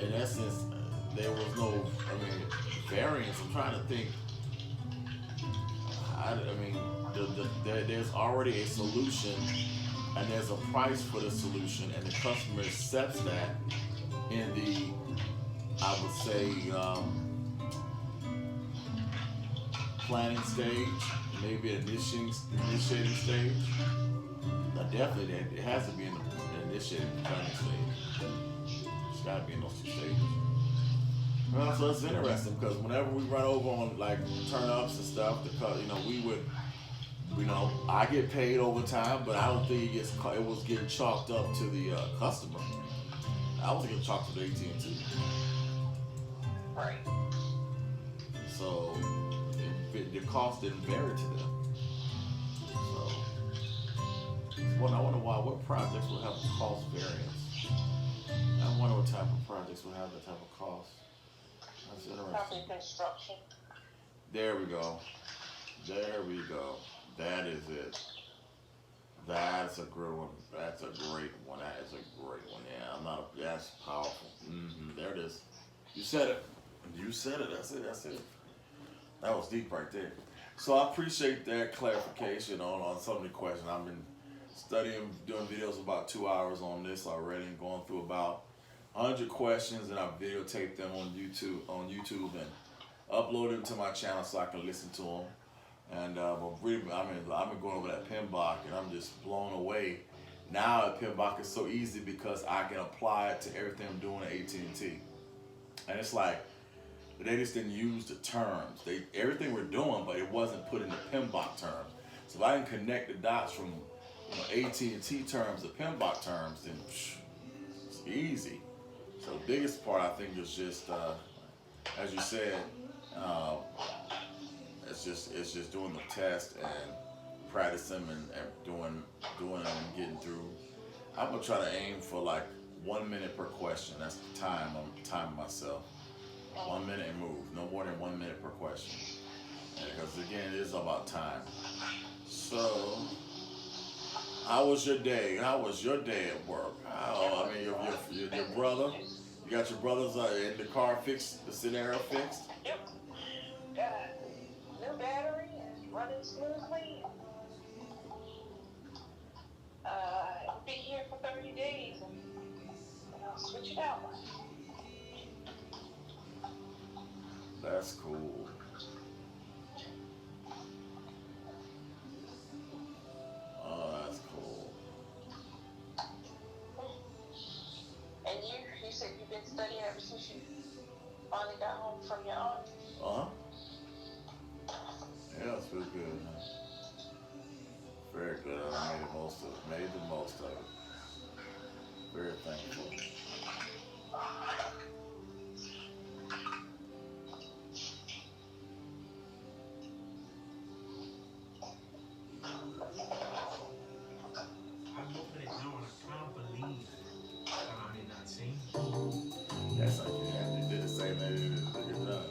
in essence, there was no, variance. I'm trying to think. There's already a solution, and there's a price for the solution, and the customer accepts that in the, I would say, planning stage, maybe initiating stage. Definitely, it has to be in the initiating planning stage. It's got to be in those two stages. Well, so it's interesting because whenever we run over on like turn ups and stuff, we would, I get paid overtime, but I don't think it was getting chalked up to the customer. I was getting chalked to the AT&T. Right. So the cost didn't vary to them. So, I wonder what projects will have a cost variance. I wonder what type of projects will have that type of cost. That's interesting. Probably construction. There we go. That is it. That's a good one. That's a great one. Yeah, that's powerful. There it is. You said it. That's it. That was deep right there. So I appreciate that clarification on some of the questions. I've been studying, doing videos about 2 hours on this already, and going through about 100 questions, and I videotaped them on YouTube and upload them to my channel so I can listen to them. And I've been going over that PMBOK, and I'm just blown away. Now PMBOK is so easy because I can apply it to everything I'm doing at AT&T. And it's like, they just didn't use the terms. Everything we're doing, but it wasn't put in the PMBOK terms. So if I can connect the dots from AT&T terms to PMBOK terms, then it's easy. So the biggest part, I think, is just, as you said, it's just doing the test and practicing and doing them and getting through. I'm gonna try to aim for like 1 minute per question. That's the time I'm timing myself. 1 minute and move. No more than 1 minute per question. Because again, it is about time. So How was your day? How was your day at work? How, I mean, your brother, you got your brothers in the car fixed, the scenario fixed? Yep. Got a new battery and running smoothly. It'll be here for 30 days and I'll switch it out. That's cool. Oh, that's cool. And you said you've been studying ever since you finally got home from your aunt. Uh-huh. Yeah, it's been good. Huh? Very good. I made the most of it. Made the most of it. Very thankful. I'm looking at it now and I can't believe that I'm in that scene. That's like you did the same thing you did a good job.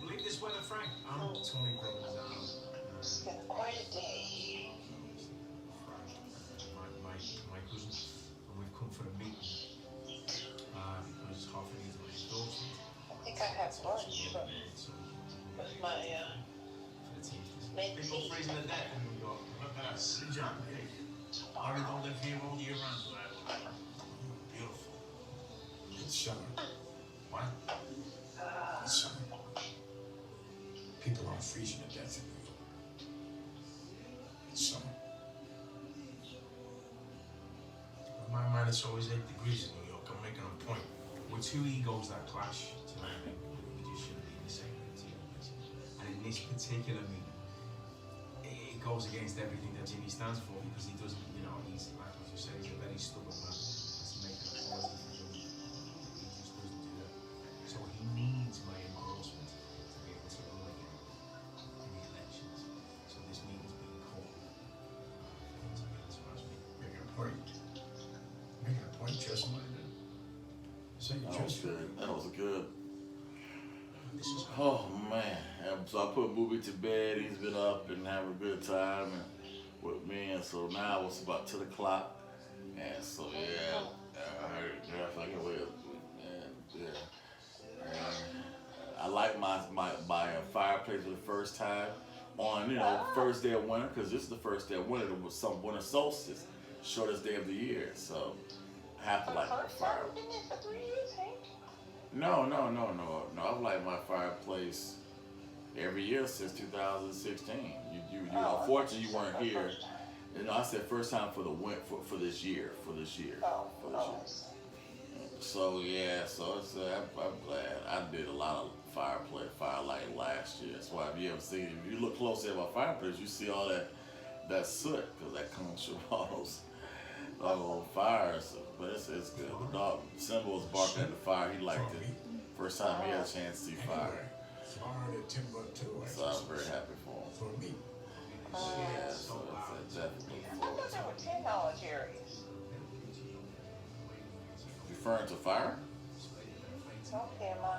Believe this weather, Frank. I'm Tony Provenzano. It's been quite a day. My cousin, and we've come for a meeting because Hoffman is my endorsement. I think I have lunch with my For the teachers. They go mentee. freezing to death in New York. Look at us. Good job. Harry don't live here all year round. Beautiful. It's summer. What? It's summer. People aren't freezing to death in New York. It's summer. In my mind, it's always 8 degrees in New York. I'm making a point. We're two egos that clash tonight. We just shouldn't be in the same room. And in this particular meeting, it goes against everything that Jimmy stands for because he doesn't, he's like what you said, he's a very stubborn man. That's making a point for him. He just doesn't do that. So he needs my endorsement to be able to run again in the elections. So this meeting's being called for him to be able to ask me. Making a point. Making a point, just like that. Say you That was just good. That was good. This is Oh man. So I put Booby to bed. He's been up and having a good time and with me, and so now it's about 10 o'clock. And so yeah, I heard definitely wait up. And yeah. And I like my fireplace for the first time on first day of winter, because this is the first day of winter. It was some winter solstice, shortest day of the year. So I have to like my First time fire. you've been there for 3 years, Hank? No. I've liked my fireplace every year since 2016. You unfortunately you weren't here. I said first time for the for this year. Oh, So yeah, so it's I'm glad. I did a lot of firelight last year. That's why if you ever see, if you look closely at my fireplace, you see all that soot, because that comes from all those fires. But it's good. The dog Simba was barking at the fire. He liked it. First time he had a chance to see fire. anywhere. Florida, Timbuktu. So I'm very happy for him. For me. Yeah, so it's definitely. I thought there were 10 areas. Referring to fire? Okay, Ma.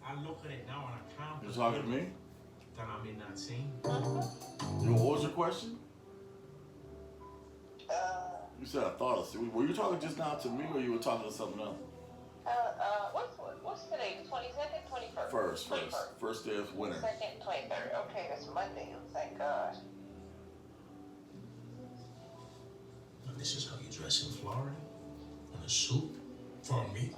I look at it now and I can't You talking to me? that I'm in that scene. What was your question? You said I thought of. Were you talking just now to me, or you were talking to something else? What's today? The 22nd, 21st? First day of winter. 22nd, 23rd. Okay, that's Monday. Thank God. And this is how you dress in Florida? In a suit? For me?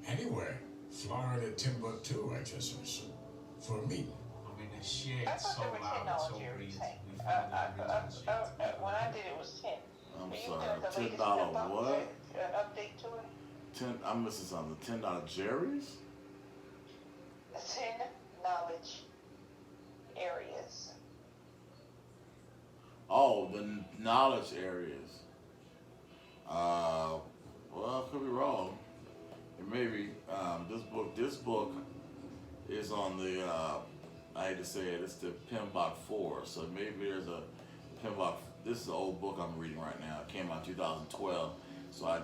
Anywhere. Florida, Timbuktu, I dress in a suit. For me. I mean, the shit I so thought there were 10 loud, so areas. breezy. Hank. We found the original shit. When I did it was 10. I'm Are you sorry. doing the latest $10 step up what? update to it? I'm missing something. $10 Jerry's? 10 knowledge areas. Oh, the knowledge areas. Well, I could be wrong. It may be. This book is on the. I hate to say it. It's the Pinbach 4. So maybe there's a Pinbach. This is an old book I'm reading right now. It came out 2012. So I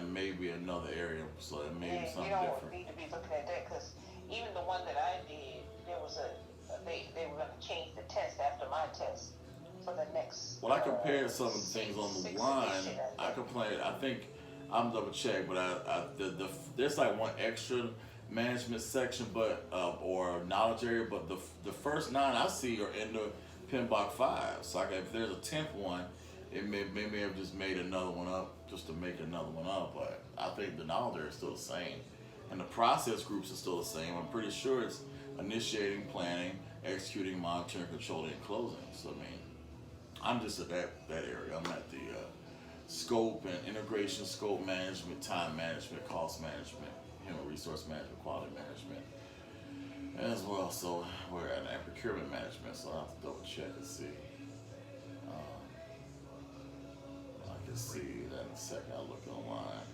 may be another area. So it may be Yeah, something you don't different. need to be looking at that because even the one that I did, there was they were going to change the test after my test for the next. Well, I compared some of the things on the sixth line. edition, I compared. I think I'm double check, but there's like one extra management section, but or knowledge area, but the first 9 I see are in the Pinbach 5. So if there's a 10th one, it may have just made another one up just to make another one up. But I think the knowledge area is still the same, and the process groups are still the same. I'm pretty sure it's initiating, planning, executing, monitoring, controlling, and closing. So I mean, I'm just at that area. I'm at the scope and integration, scope management, time management, cost management, human resource management, quality management, as well. So we're at procurement management. So I'll have to double check and see. I can see that in a second. I'll look online.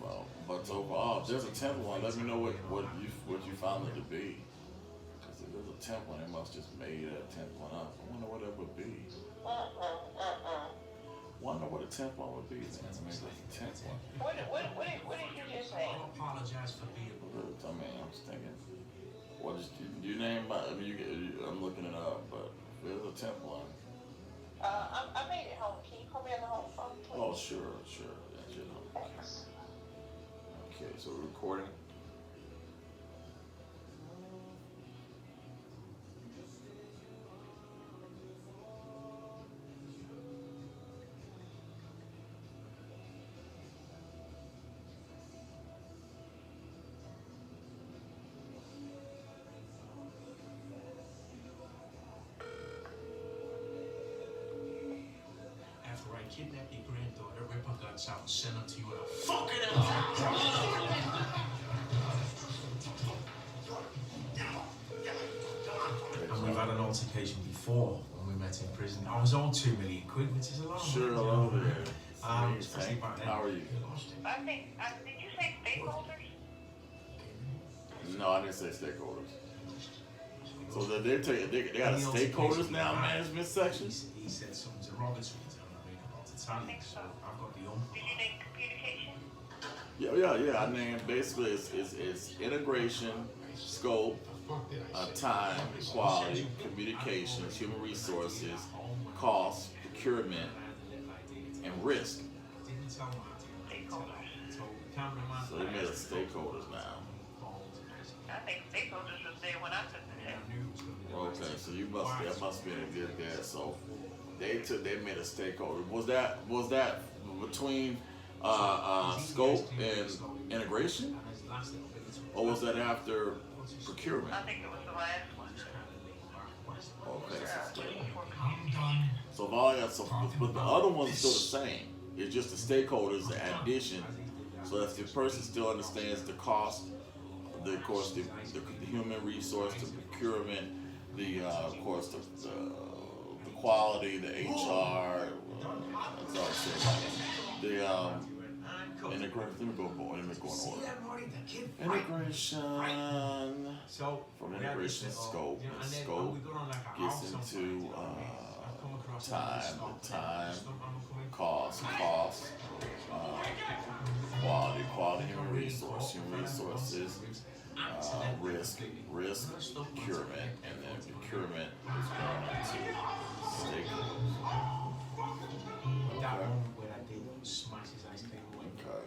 Well, but overall, if there's a 10th one, let me know what you found it to be. Because if there's a 10th one, they must just made a 10th one up. I wonder what that would be. Wonder what a 10th one would be. Man. Maybe it's a 10th one. What did you just say? I apologize for being. I mean, I'm just thinking. What is your name? I mean, I'm looking it up, but if there's a 10th one. I made it home. Can you call me on the home phone, please? Oh, sure. That's your number. Thanks. Okay, so we're recording. After I kidnap your granddaughter, rip her guts out, and send them to you in a fucking envelope. And we've had an altercation before when we met in prison. I was owed £2 million, which is a lot. Sure, hello there. Especially back then. How are you? I think, did you say stakeholders? No, I didn't say stakeholders. So they got a stakeholders now management section? He said something derogatory to him, I mean, about Italian, so I've got the Did you name communication? Yeah. I named basically it's integration, scope, time, quality, communications, human resources, cost, procurement, and risk. So they made us stakeholders now. I think stakeholders was there when I took the test. Okay, so that must be a good there. So they made a stakeholder. Was that between scope and integration, or was that after procurement? I think it was the last one. Okay, so if all I got, but the other one's still the same. It's just the stakeholders, the addition. So if the person still understands the cost, the human resource, the procurement, of course the quality, the HR, that's all I said. The integration. Let me go in order. Integration. From integration scope, and scope gets into time, cost, quality, human resources, risk, procurement, and then procurement is going into stakeholders. That moment where I did smash his ice cream away. Okay.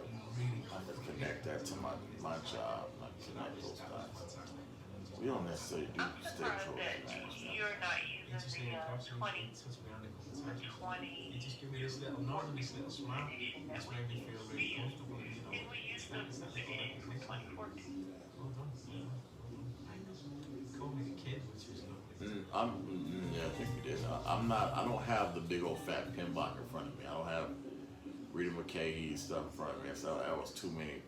I can connect that to my job. I connect those dots. We don't necessarily do I'm surprised stakeholder that management. you're not using the 20. He just give me this little nod and this little smile. It's made me feel really comfortable. You know, Did we use the edition from 2014? Hold on. Called me the kid, which was lovely. Yeah, I think we did. I don't have the big old fat pinblock in front of me. I don't have Rita McKay stuff in front of me. So that was too many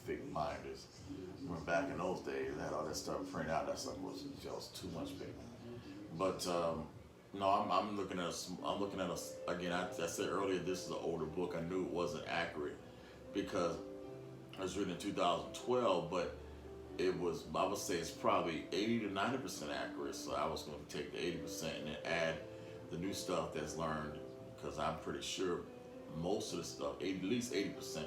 thick binders. When back in those days, I had all that stuff printed out. That stuff was just too much paper. But No, I'm looking at I'm looking at again. I said earlier this is an older book. I knew it wasn't accurate because it was written in 2012, but it was, I would say it's probably 80 to 90% accurate. So I was going to take the 80% and then add the new stuff that's learned because I'm pretty sure most of the stuff, at least 80%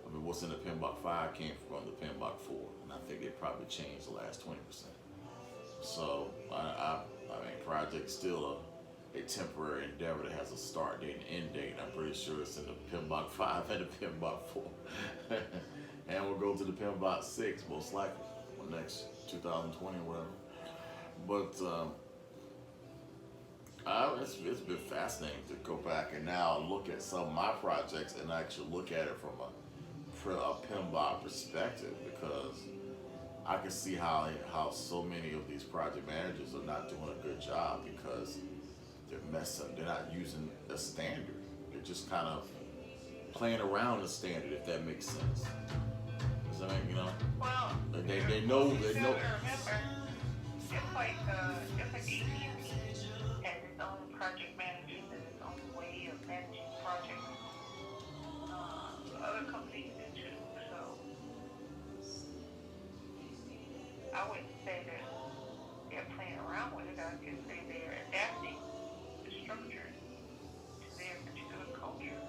of it, what's in the PMBOK 5 came from the PMBOK 4, and I think they probably changed the last 20%. So I mean, project's still a temporary endeavor that has a start date and end date. I'm pretty sure it's in the PMBOK 5 and the PMBOK 4. And we'll go to the PMBOK 6 most likely next 2020 or whatever. But it's been fascinating to go back and now look at some of my projects and actually look at it from a PMBOK perspective, because I can see how so many of these project managers are not doing a good job because they're messing. They're not using a standard. They're just kind of playing around the standard, if that makes sense. Does that make, Well, they know. you gotta remember, just like AT&T has its own project managers and its own way of managing projects. Other companies do too. So I wouldn't say that they're playing around with it. I just say they're adapting the structure to their particular culture.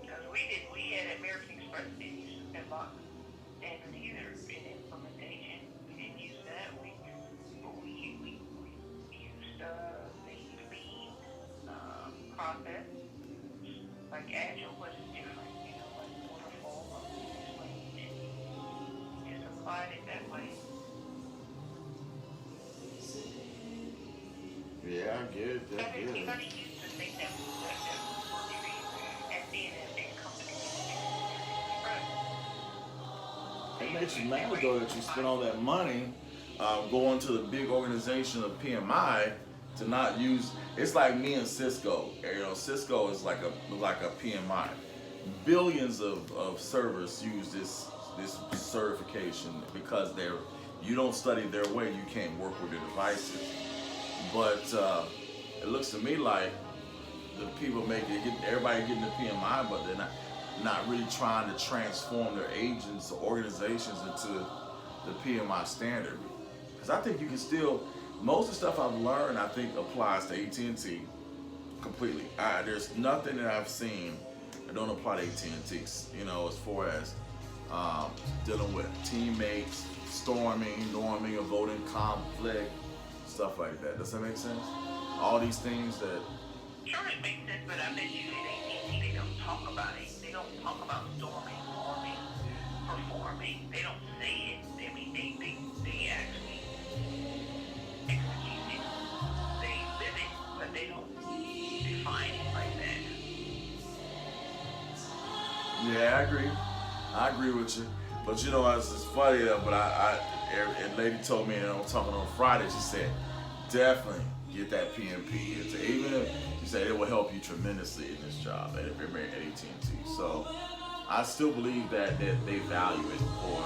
Because we at American Express didn't use the PMBOK standard either in implementation. We didn't use that. We used the lean process. Like Agile was different, like waterfall or range. Just applied it that way. Yeah, I get it. I get You're it. gonna use the thing that works for you, and being a big company. It makes you mad though that you spend all that money going to the big organization of PMI to not use. It's like me and Cisco. Cisco is like a PMI. Billions of servers use this certification because you don't study their way, you can't work with their devices. But it looks to me like the people everybody getting the PMI, but they're not really trying to transform their agents or organizations into the PMI standard. Because I think you can still, most of the stuff I've learned, I think applies to AT&T completely. There's nothing that I've seen that don't apply to AT&T, as far as dealing with teammates, norming, avoiding conflict, stuff like that. Does that make sense? All these things that... Sure, it makes sense, but I bet you at AT&T they don't talk about it. They don't talk about storming, forming, performing. They don't say it. I mean, they actually execute it. They live it, but they don't define it like that. Yeah, I agree with you. But it's funny though, but a lady told me, and I was talking on Friday, she said, definitely get that PMP. Even if she said it will help you tremendously in this job at AT&T. So I still believe that they value it for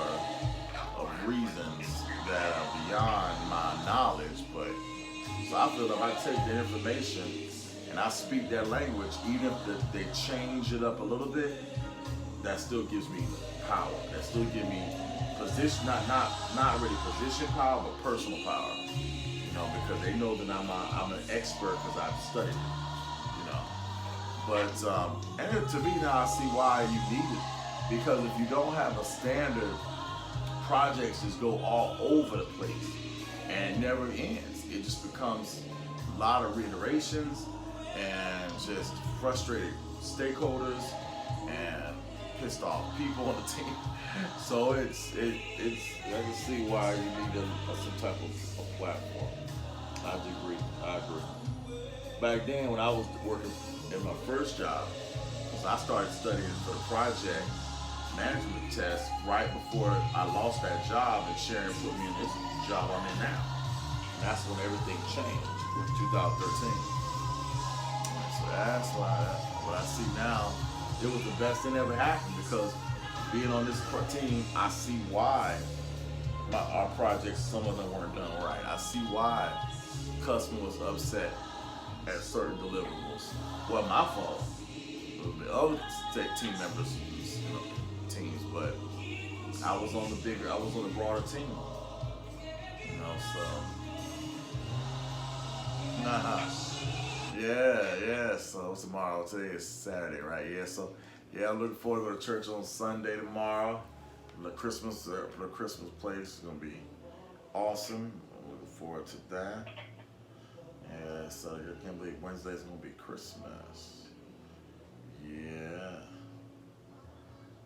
reasons that are beyond my knowledge. But so I feel if I take the information and I speak that language, even if they change it up a little bit, that still gives me power. That still gives me position, not really position power, but personal power. Because they know that I'm an expert because I've studied it. But and to me now I see why you need it, because if you don't have a standard, projects just go all over the place and it never ends. It just becomes a lot of reiterations and just frustrated stakeholders and pissed off people on the team. So it's I can see why you need some type of a platform. I agree. Back then when I was working in my first job, I started studying for the project management test right before I lost that job, and Sharon put me in this job I'm in now. And that's when everything changed, in 2013. So that's why what I see now, it was the best thing that ever happened, because being on this team, I see why our projects, some of them weren't done right. I see why customer was upset at certain deliverables. Well, my fault. The other team members, teams, but I was on the broader team. So yeah. So tomorrow, today is Saturday, right? Yeah. So yeah, I'm looking forward to go to church on Sunday tomorrow. The Christmas place is gonna be awesome. I'm looking forward to that. Yeah. So I can't believe Wednesday's gonna be Christmas. Yeah.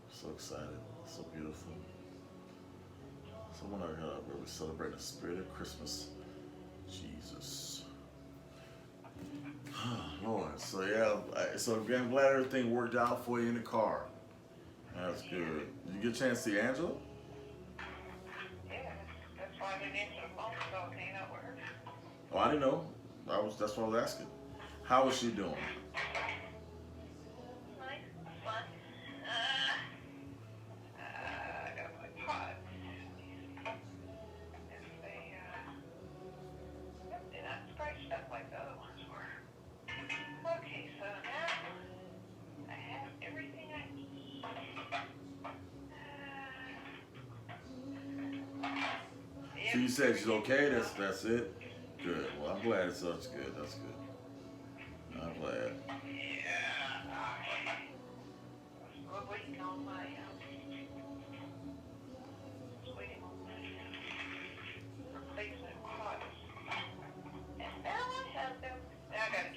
So excited. So beautiful. So when we celebrate the spirit of Christmas, Jesus. Lord. So yeah, so I'm glad everything worked out for you in the car. That's good. Did you get a chance to see Angela? Yeah, that's why I didn't answer the phone, so I came out with her. Oh, I didn't know. That's what I was asking. How is she doing? Nice, fun. I got my pods. If they, they're not scratched up like the other ones were. Okay, so now I have everything I need. So you said she's okay. That's it. Good. Well, I'm glad it's such good. That's good. I'm glad. Yeah. We're waiting on my, waiting on my replacement parts. And now I have them. Now I have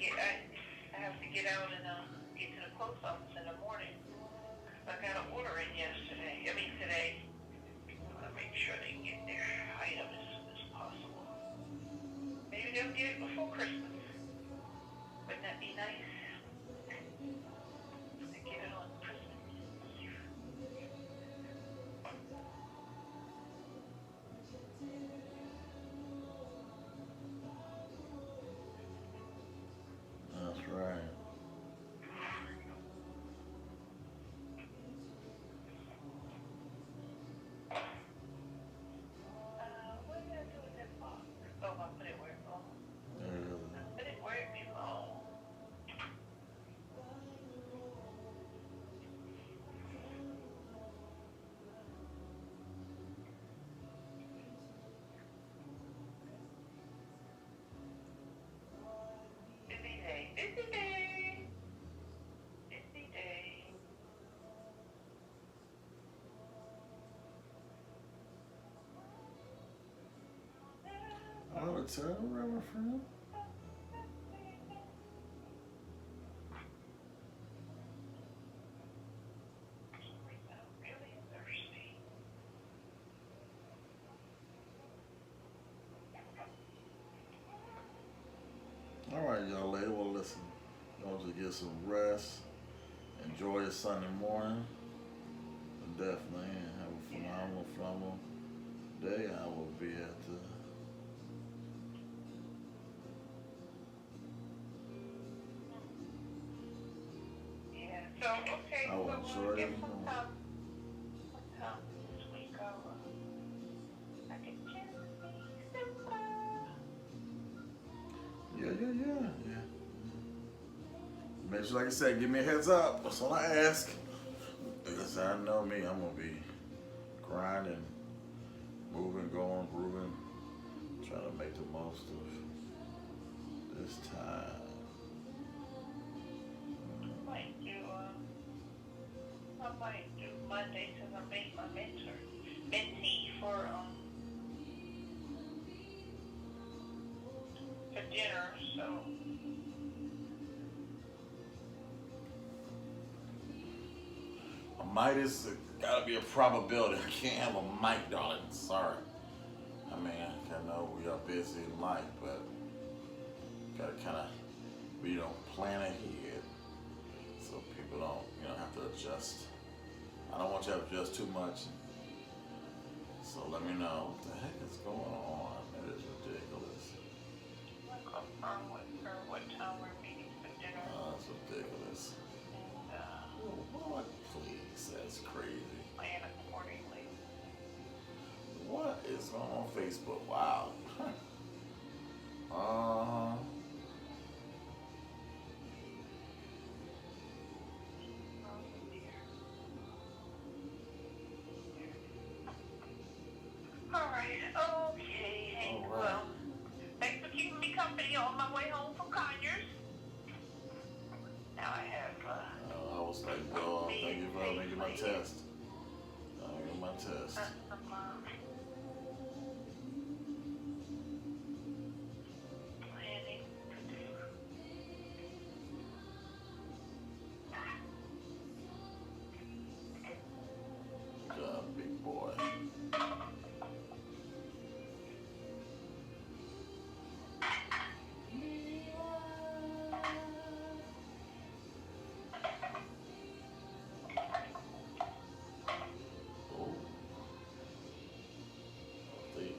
to get out and get to the post office in the morning. I got an order in today. I want to make sure they get their item as soon as possible. Maybe they'll get it before Christmas. Wouldn't that be nice? To get it on Christmas. That's right. What did I do with that box? Oh, I put it where it belongs. Yeah. I put it where it belongs. Busy day, busy day, busy day. Oh, it's a river friend. I'm really thirsty. All right, y'all lady. Well, listen. Y'all just get some rest. Enjoy your Sunday morning. Definitely. And have a phenomenal day. I will be at the. Yeah, so, okay, I will so enjoy if it. sometime this week I can just be simple. Yeah. Make sure, like I said, give me a heads up. That's all I ask. Because I know me, I'm gonna be grinding, moving, going, grooving, trying to make the most of this time. I might do Monday because I made my mentee for dinner, so. A might is gotta be a probability. I can't have a might, darling. Sorry. I mean, I know we are busy in life, but gotta kind of, plan ahead so people don't, have to adjust. I don't want you to adjust too much. So let me know what the heck is going on. It is ridiculous. I'll confirm with her what time we're meeting for dinner. Oh, that's ridiculous. And, What? Please, that's crazy. plan accordingly. What is It's on Facebook. Wow. Uh-huh. All right. Okay, Hank. All right. Well, thanks for keeping me company on my way home from Conyers. Now I have, I was like, oh, thank you for making my test. I got my test. some, planning to do. Good job, big boy. Oh. See.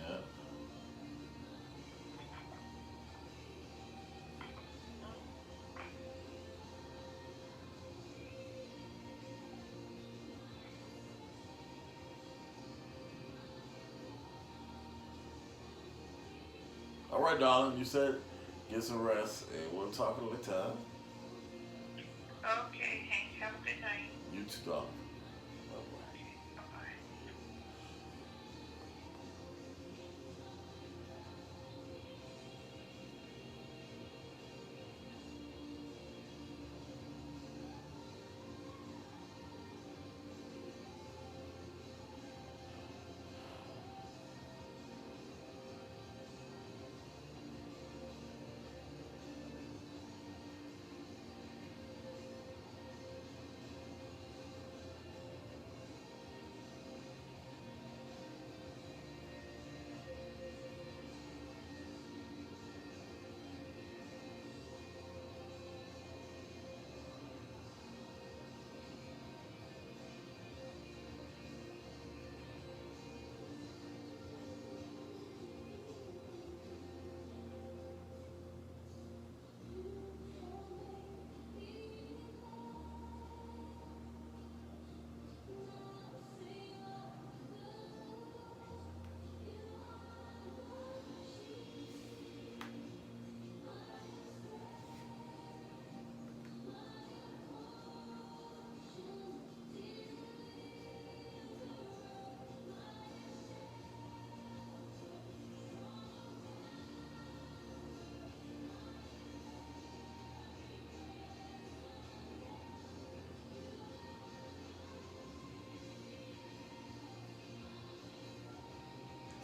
Yeah. All right, darling. You said get some rest, and we'll talk another time. Okay, Hank. Have a good night. You too, darling. Bye-bye. Bye-bye.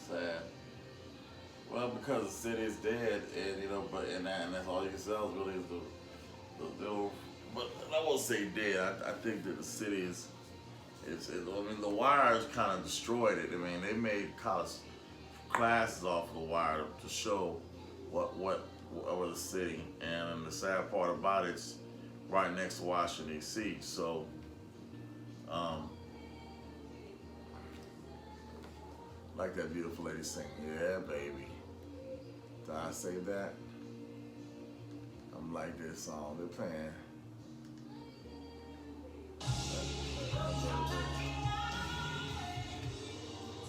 Sad. Well, because the city is dead, and and that's all you can sell is really is the but I won't say dead. I think that the city I mean, the wires kind of destroyed it. I mean, they made college classes off of the wire to show what was the city, and the sad part about it's right next to Washington D.C. So, um, like that beautiful lady singing, yeah, baby. Did I say that? I'm like this song they're playing.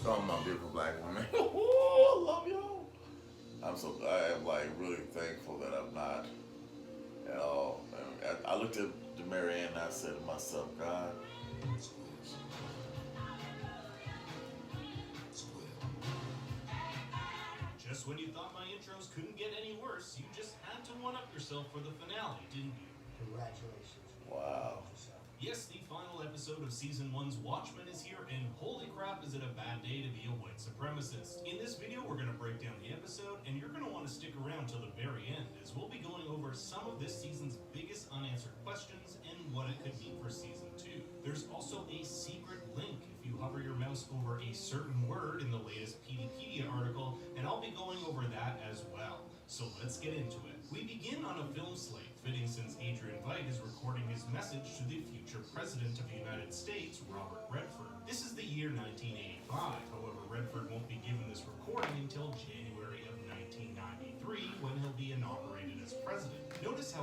Come on, beautiful black woman. I love y'all. I'm like really thankful that I'm not at all. I looked at Mary Ann and I said to myself, God, Just when you thought my intros couldn't get any worse, you just had to one-up yourself for the finale, didn't you? Congratulations. wow. Yes, the final episode of Season 1's Watchmen is here, and holy crap is it a bad day to be a white supremacist. In this video, we're going to break down the episode, and you're going to want to stick around till the very end, as we'll be going over some of this season's biggest unanswered questions and what it could mean for Season 2. There's also a secret link if you hover your mouse over a certain word in the latest PDpedia article, and I'll be going over that as well. So let's get into it. We begin on a film slate, fitting since Adrian Veidt is recording his message to the future President of the United States, Robert Redford. This is the year 1985, however Redford won't be given this recording until January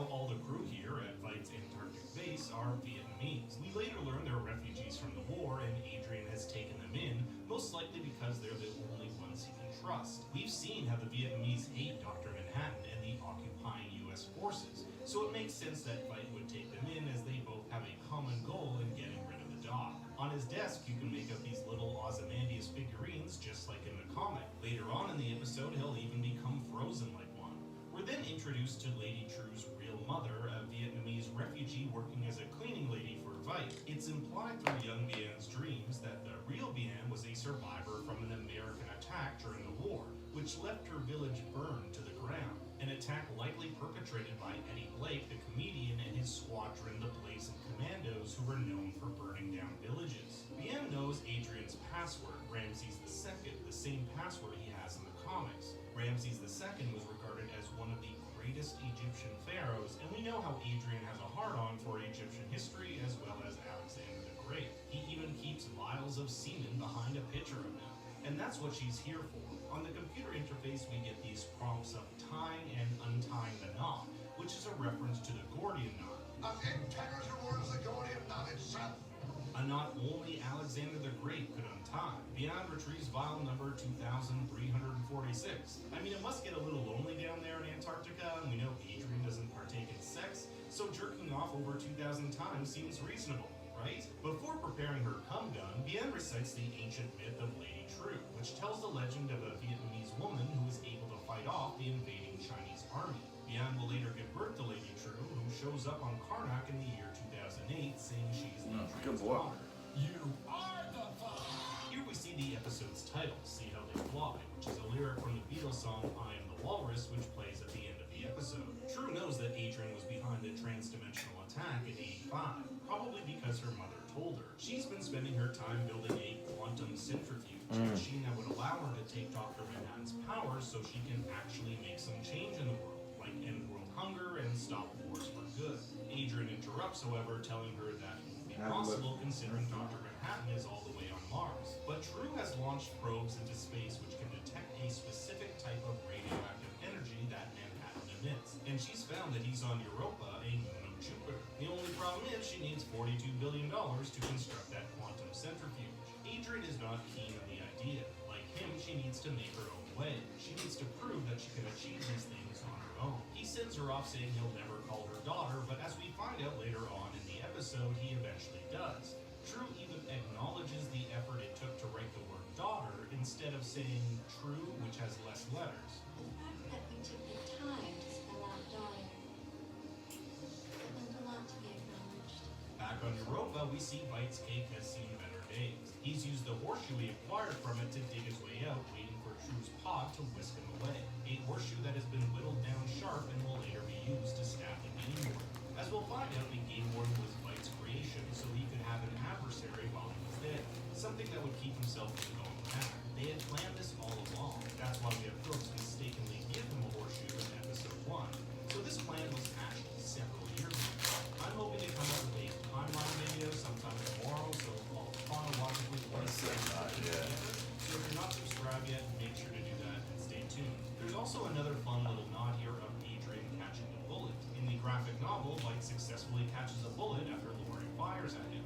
out all the crew here at Vite's Antarctic base are Vietnamese. We later learn they're refugees from the war, and Adrian has taken them in, most likely because they're the only ones he can trust. We've seen how the Vietnamese hate Dr. Manhattan and the occupying US forces, so it makes sense that Vite would take them in as they both have a common goal in getting rid of the Doc. On his desk, you can make out these little Ozymandias figurines just like in the comic. Later on in the episode, he'll even become frozen like one. We're then introduced to Lady True's real mother, a Vietnamese refugee working as a cleaning lady for Vite. It's implied through young Bien's dreams that the real Bien was a survivor from an American attack during the war, which left her village burned to the ground. An attack likely perpetrated by Eddie Blake, the comedian, and his squadron, the Blazing Commandos, who were known for burning down villages. Bien knows Adrian's password, Ramses II, the same password he has in the comics. Ramses II was regarded as one of the greatest Egyptian pharaohs, and we know how Adrian has a hard-on for Egyptian history as well as Alexander the Great. He even keeps vials of semen behind a picture of him, and that's what she's here for. On the computer interface, we get these prompts of tying and untying the knot, which is a reference to the Gordian knot. As impenetrable as the Gordian knot itself. A knot only Alexander the Great could untie. Beyond retrieves vial number 2346. I mean, it must get a little lonely down there in Antarctica, and we know Adrian doesn't partake in sex, so jerking off over 2,000 times seems reasonable, right? Before preparing her cum gun, Bien recites the ancient myth of Lady True, which tells the legend of a Vietnamese woman who was able to fight off the invading Chinese army. Bien will later give birth to Lady True, who shows up on Karnak in the year 2008, saying she's Good Adrian's boy. daughter. You are the father. Here we see the episode's title, See How They Fly, which is a lyric from the Beatles song I Am the Walrus, which plays at the end of the episode. True knows that Adrian was behind the trans-dimensional attack in '85, probably because her mother told her. She's been spending her time building a quantum centrifuge, a machine that would allow her to take Dr. Manhattan's powers so she can actually make some change in the world, like end world hunger and stop wars for good. Adrian interrupts, however, telling her that it won't be possible considering Dr. Manhattan is all the way on Mars. But True has launched probes into space which can detect a specific type of radioactive energy that Manhattan emits. And she's found that he's on Europa, a moon of Jupiter. The only problem is she needs $42 billion to construct that quantum centrifuge. Adrian is not keen on the idea. Like him, she needs to make her own way. She needs to prove that she can achieve these things on her own. He sends her off saying he'll never call her daughter, but as we find out later on in the episode, he eventually does. True even acknowledges the effort it took to write the word daughter instead of saying true, which has less letters. The fact that we took the time to spell out daughter, it meant a lot to be acknowledged. Back on Europa, we see Vite's cake has seen better days. He's used the horseshoe he acquired from it to dig his way out, waiting for True's pod to whisk him away. A horseshoe that has been whittled down sharp and will later be used to stab the Game Warden. As we'll find out, the Game Warden was Vite's creation so he could have an adversary while he was dead, something that would keep himself from going mad. They had planned this all along. That's why we have Brooks mistakenly give him a horseshoe in episode 1. So this plan was hatched several years ago. I'm hoping to come up with a timeline video sometime tomorrow, so I'll chronologically place it. So if you're not subscribed yet, make sure to do that and stay tuned. There's also another fun little nod here of Adrian catching a bullet. In the graphic novel, Vite successfully catches a bullet after Laurie fires at him.